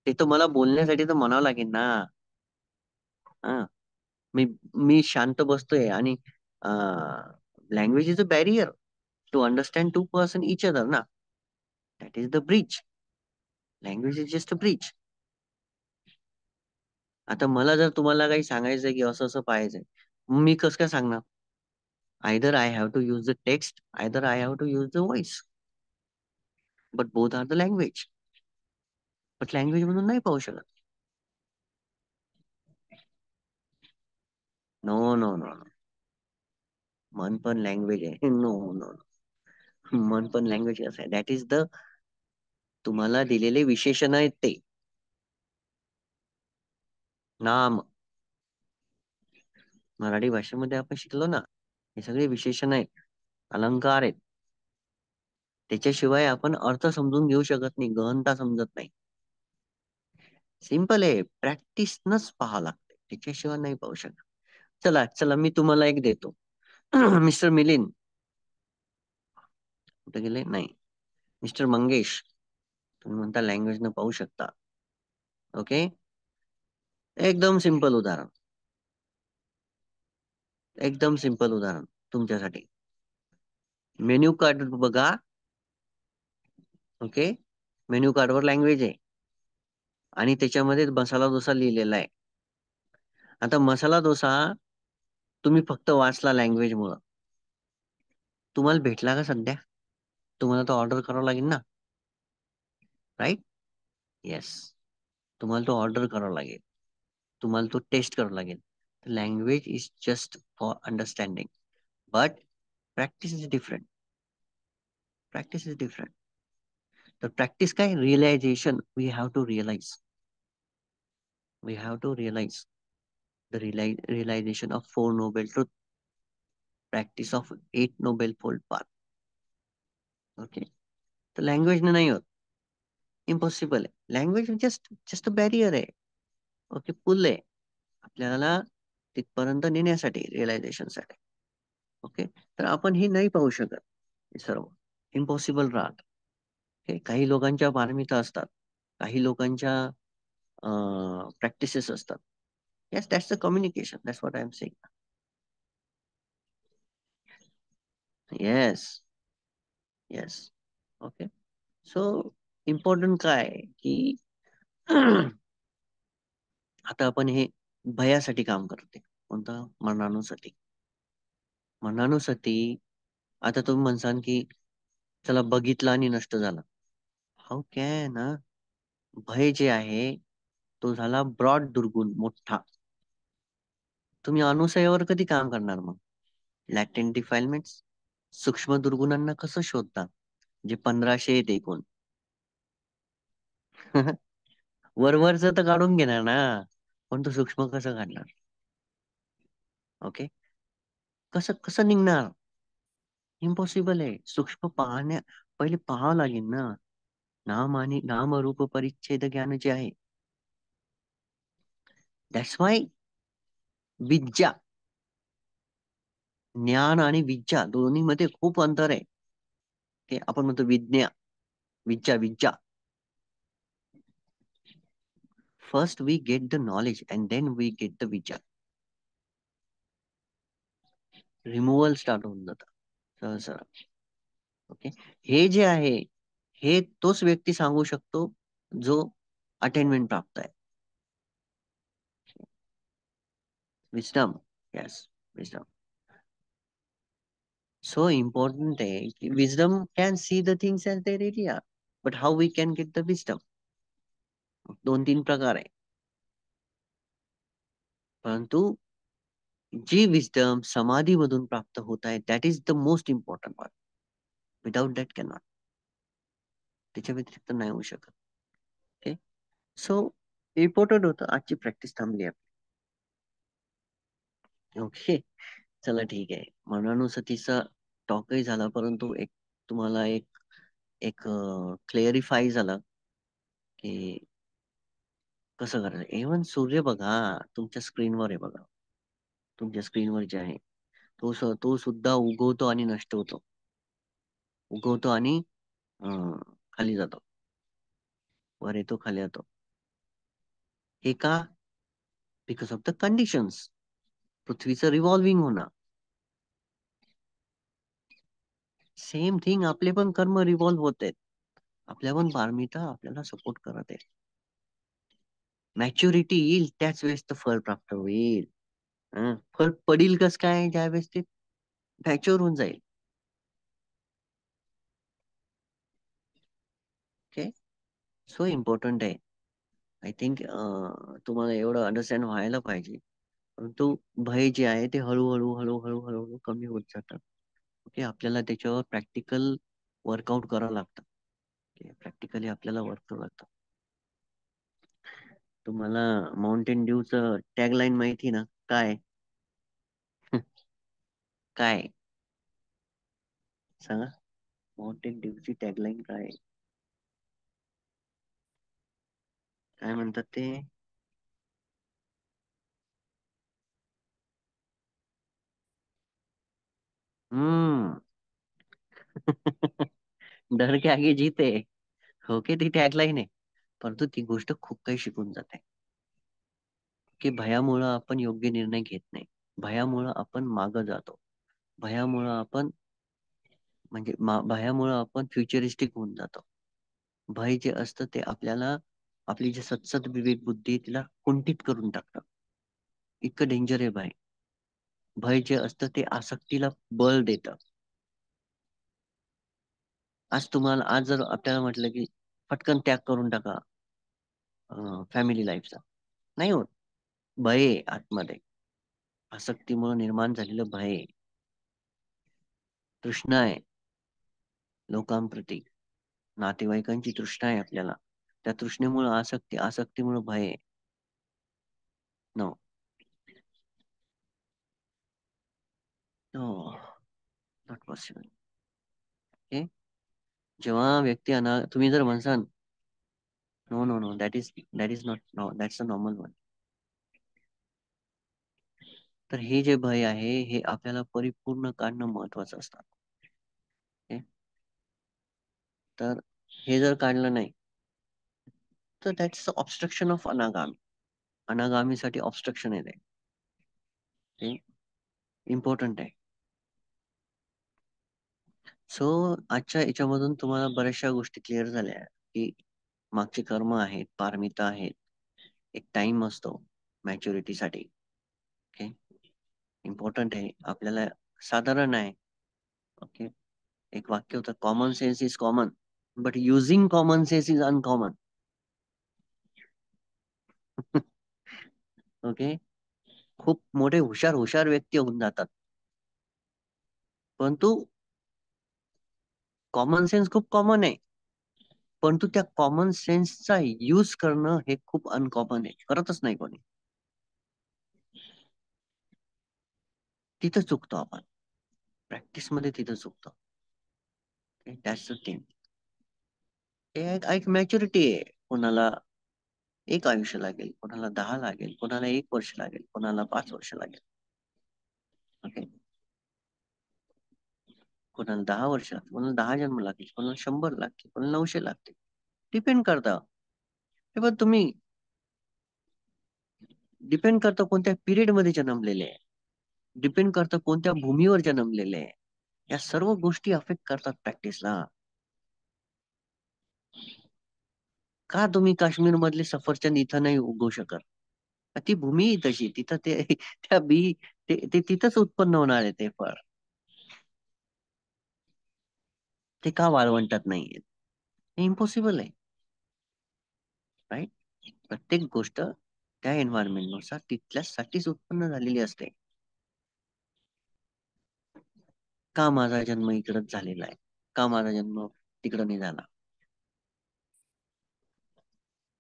ते तर मला बोलण्यासाठी तर म्हणावं लागेल ना. हा. मी मी शांत बसतोय आणि language is a barrier to understand to person each other ना. That is the bridge. Language is just a bridge. आता मला जर तुम्हाला काही सांगायचंय की असं असं पाहायचंय, मी कसं काय सांगणार? Either I have to use the text, either I have to use the voice. But both are the language. But language म्हणून नाही पाहू शकत. No no no no. मन पण लँग्वेज आहे. No no. मन पण लँग्वेज कसं आहे? दॅट इज द तुम्हाला दिलेले विशेषण आहेत ते. नाम. मराठी भाषेमध्ये आपण शिकलो ना, हे सगळे विशेषण आहेत, अलंकार आहेत. त्याच्याशिवाय आपण अर्थ समजून घेऊ शकत नाही, गहनता समजत नाही. सिंपल आहे. प्रॅक्टिसनच पाहावं लागते, त्याच्याशिवाय नाही पाहू शकत. चला चला, मी तुम्हाला एक देतो. मिस्टर मिलिंद कुठे गेले? नाही. मिस्टर मंगेश, तुम्ही म्हणता लँग्वेज न पाहू शकता. ओके. एकदम सिंपल उदाहरण. एकदम सिंपल उदाहरण तुमच्यासाठी. मेन्यू कार्ड बघा. ओके. मेन्यू कार्डवर लँग्वेज आहे आणि त्याच्यामध्ये मसाला डोसा लिहिलेला आहे. आता मसाला डोसा तुम्ही फक्त वाचला लँग्वेज मुळे, तुम्हाला भेटला का सध्या? तुम्हाला तो ऑर्डर करावा लागेल ना, राईट? येस. तुम्हाला तो ऑर्डर करावा लागेल, तुम्हाला तो टेस्ट करावा लागेल. Language is just for understanding, but practice is different. Practice is different. तर प्रॅक्टिस काय? Realization. We have to realize. We have to realize the realization of four noble truth, practice of eight noble fold path. Okay. तर लँग्वेज नाही होत. इम्पॉसिबल आहे. Language just just a barrier आहे. ओके. पुल आहे आपल्याला तिथपर्यंत नेण्यासाठी, रिअलायझेशन साठी. ओके. तर आपण हे नाही पाहू शकत. हे सर्व इम्पॉसिबल राहत. ओके. काही लोकांच्या पारमिता असतात, काही लोकांच्या प्रॅक्टिसेस असतात. Yes, that's the communication. That's what I am saying. Yes. Yes. Okay. So important काय आहे की आता आपण हे भयासाठी काम करते. कोणतं? मरणाणूसाठी. मरणाणूसाठी आता तुम्ही म्हणसाल की चला बघितलं आणि नष्ट झालं. हाऊ कॅन भय जे आहे तो झाला ब्रॉड दुर्गुण मोठा. तुम्ही अनुसयावर कधी काम करणार मग? लॅटेंट डिफाईलमेंट्स, सूक्ष्म दुर्गुणांना कसं शोधता? जे 1500 आहेत एकूण. वरवरच तर काढून घेणार ना, पण तो सूक्ष्म कसं काढणार? ओके. कसं कसं निघणार? इम्पॉसिबल आहे. सूक्ष्म पाहण्या पहिले पाहावं लागेल ना. नाम आणि नामरूप परिच्छेद ज्ञान जे आहे, दॅट्स वाय विद्या, ज्ञान आणि विद्या दोन्ही मध्ये खूप अंतर आहे. ते आपण म्हणतो विज्ञा, विद्या विद्या. First we get the knowledge and then we get the विद्या. रिमूव्हल स्टार्ट होऊन जातं सहसा. ओके. हे जे आहे, हे तोच व्यक्ती सांगू शकतो जो अटेनमेंट प्राप्त आहे. Wisdom. Yes. Wisdom. So important आहे की wisdom can see the things as they really are, but how we can get the wisdom? दोन तीन प्रकार आहे. परंतु जी विजडम समाधी मधून प्राप्त होत आहे, that is the most important part. Without that can not. त्याच्या व्यतिरिक्त नाही होऊ शकत. ओके. सो इम्पॉर्टंट होतं. आजची प्रॅक्टिस थांबली आपली. ओके. चला ठीक आहे. मनानुसतीचा टॉकही झाला, परंतु एक तुम्हाला एक एक क्लिअरिफाय झालं की कसं करायचं. इव्हन सूर्य बघा, तुमच्या स्क्रीनवर आहे बघा. तुमच्या स्क्रीनवर जे आहे तो सुद्धा उगवतो आणि नष्ट होतो. उगवतो आणि खाली जातो. वर येतो, खाली जातो. हे का? Because of the conditions. पृथ्वीचं रिव्हॉल्विंग होणं. सेम थिंग आपले पण कर्म रिव्हॉल्व होत आहेत. आपल्या पण पारमिता आपल्याला सपोर्ट करत आहे. मॅच्युरिटी येईल त्याच वेळेस तर फळ प्राप्त होईल. फळ पडील कस काय? ज्यावेळेस ते मॅच्युअर होऊन जाईल. ओके. सो इम्पॉर्टंट आहे. आय थिंक तुम्हाला एवढं अंडरस्टँड व्हायला पाहिजे. परंतु भय जे आहे ते हळूहळू हळूहळू हळूहळू कमी होत जातं. ओके. आपल्याला त्याच्यावर प्रॅक्टिकल वर्कआउट करावं लागतं. प्रॅक्टिकली आपल्याला वर्क करावं लागतं. तुम्हाला माउंटेन ड्यूचं टॅगलाईन माहिती ना काय? काय सांगा? माउंटेन ड्यूची टॅगलाईन काय आहे? काय म्हणतात ते? हम्म. डर के आगे जीते. ओके. ती टॅगलाईन आहे. परंतु ती गोष्ट खूप काही शिकून जाते. की भयामुळं आपण योग्य निर्णय घेत नाही. भयामुळं आपण मागं जातो. भयामुळं आपण म्हणजे भयामुळं आपण फ्युचरिस्टिक होऊन जातो. भय जे असतं ते आपल्याला आपली जी सतसत विवेक बुद्धी आहे, तिला कुंठित करून टाकतं. इतकं डेंजर आहे भय. भय जे असतं ते आसक्तीला बळ देतं. आज जर आपल्याला म्हटलं की पटकन त्याग करून टाका फॅमिली लाईफचा, नाही होत. भय आहे आतमध्ये. आसक्तीमुळे निर्माण झालेलं भय आहे. तृष्णा आहे लोकांप्रती. नातेवाईकांची तृष्णा आहे आपल्याला. त्या तृष्णेमुळे आसक्तीमुळे भय आहे. No. No. Not possible. Okay. जेव्हा व्यक्ती तुम्ही जर म्हणसाल no no no, that is not, no that's a normal one. तर हे जे भय आहे हे आपल्याला परिपूर्ण काढणं महत्वाचं असतं. ओके. तर हे जर काढलं नाही तर दॅट्स ऑब्स्ट्रक्शन ऑफ अनागामी. अनागामीसाठी ऑब्स्ट्रक्शन आहे ते. इम्पॉर्टंट आहे. सो आजच्या याच्यामधून तुम्हाला बऱ्याचशा गोष्टी क्लिअर झाल्या की मागचे कर्म आहेत, पारमिता आहेत. एक टाइम असतो मॅच्युरिटीसाठी. ओके. इम्पॉर्टंट आहे आपल्याला. साधारण आहे. ओके. एक वाक्य होतं, common sense is common but using common sense is uncommon. Okay. खूप मोठे हुशार हुशार व्यक्ती होऊन जातात, परंतु कॉमन सेन्स खूप कॉमन आहे, परंतु त्या कॉमन सेन्सचा यूज करणं हे खूप अनकॉमन आहे, करतच नाही कोणी. तिथं चुकतो आपण, प्रॅक्टिस मध्ये तिथं चुकतो. That's the thing. हे एक मॅच्युरिटी आहे. कोणाला एक आयुष्य लागेल, कोणाला 10 लागेल, कोणाला 1 वर्ष लागेल, कोणाला 5 वर्ष लागेल. ओके. कोणाला 10 वर्ष लागतील, कोणाला 10 जन्म लागतील, कोणाला 100 लागतील, कोणाला 900 लागतील. डिपेंड करतं. हे बघ तुम्ही, डिपेंड करतं कोणत्या पिरियड मध्ये जन्मलेले आहे, डिपेंड करतं कोणत्या भूमीवर जन्मलेले आहे. या सर्व गोष्टी अफेक्ट करतात प्रॅक्टिसला. का तुम्ही काश्मीर मधले सफरचंद इथं नाही उगवू शकत? ती भूमी तशी, तिथं ते त्या बी ते तिथंच उत्पन्न होणार आहे ते फळ. ते का वाळवंटात नाहीये? हे इम्पॉसिबल आहे. राईट. प्रत्येक गोष्ट त्या एन्व्हायरमेंट नुसार तिथल्यासाठीच उत्पन्न झालेली असते. का माझा जन्म इकडच झालेला आहे, का माझा जन्म तिकडं नाही झाला,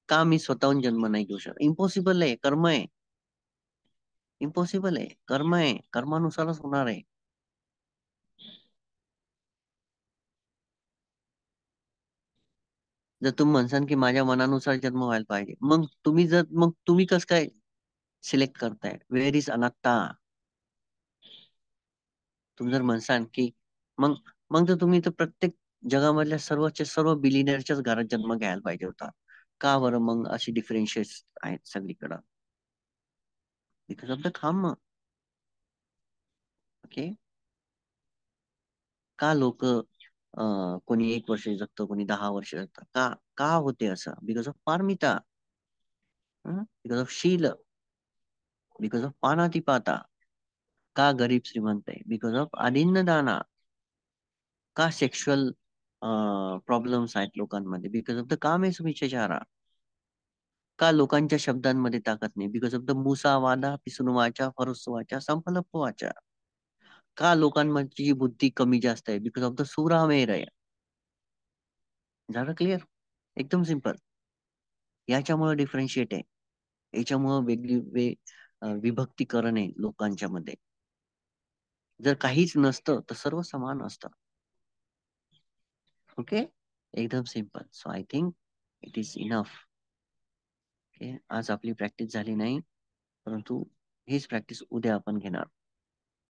का मी स्वतःहून जन्म नाही घेऊ शकत? इम्पॉसिबल आहे. कर्म आहे. इम्पॉसिबल आहे. कर्म आहे. कर्मानुसारच होणार आहे. जर तुम्ही म्हणसान की माझ्या मनानुसार जन्म व्हायला पाहिजे, मग तुम्ही कसं काय सिलेक्ट करताय? वेअर इज अनात्ता? तुम्ही जर म्हणसान की मग मग तर तुम्ही तर प्रत्येक जगामधल्या सर्वच्या सर्व बिलियनरच्याच घरात जन्म घ्यायला पाहिजे होता. का बरं मग अशी डिफरन्शिएट आहेत सगळीकडं? Because of the Kham. Okay. का लोक कोणी 1 वर्ष जगतं, कोणी 10 वर्ष जगतं? का का होते असं? Because of Paramita, because of शील, बिकॉज ऑफ पानातिपाता. का गरीब श्रीमंत आहे? बिकॉज ऑफ आदिन्न दाना. का सेक्शुअल प्रॉब्लेम्स आहेत लोकांमध्ये? बिकॉज ऑफ द कामेश विचारा. का लोकांच्या शब्दांमध्ये ताकद नाही? बिकॉज ऑफ द मुसा वादा पिसून वाचा फरस वाचा संपलप वाचा. का लोकांची बुद्धी कमी जास्त आहे? बिकॉज ऑफ द सुरामेर आहे. झालं क्लिअर? एकदम सिंपल. याच्यामुळे डिफरन्शिएट आहे. याच्यामुळे विभक्तीकरण आहे लोकांच्या मध्ये. जर काहीच नसतं तर सर्व समान असतं. ओके. एकदम simple. So I think it is enough. Okay. आज आपली प्रॅक्टिस झाली नाही, परंतु हीच प्रॅक्टिस उद्या आपण घेणार.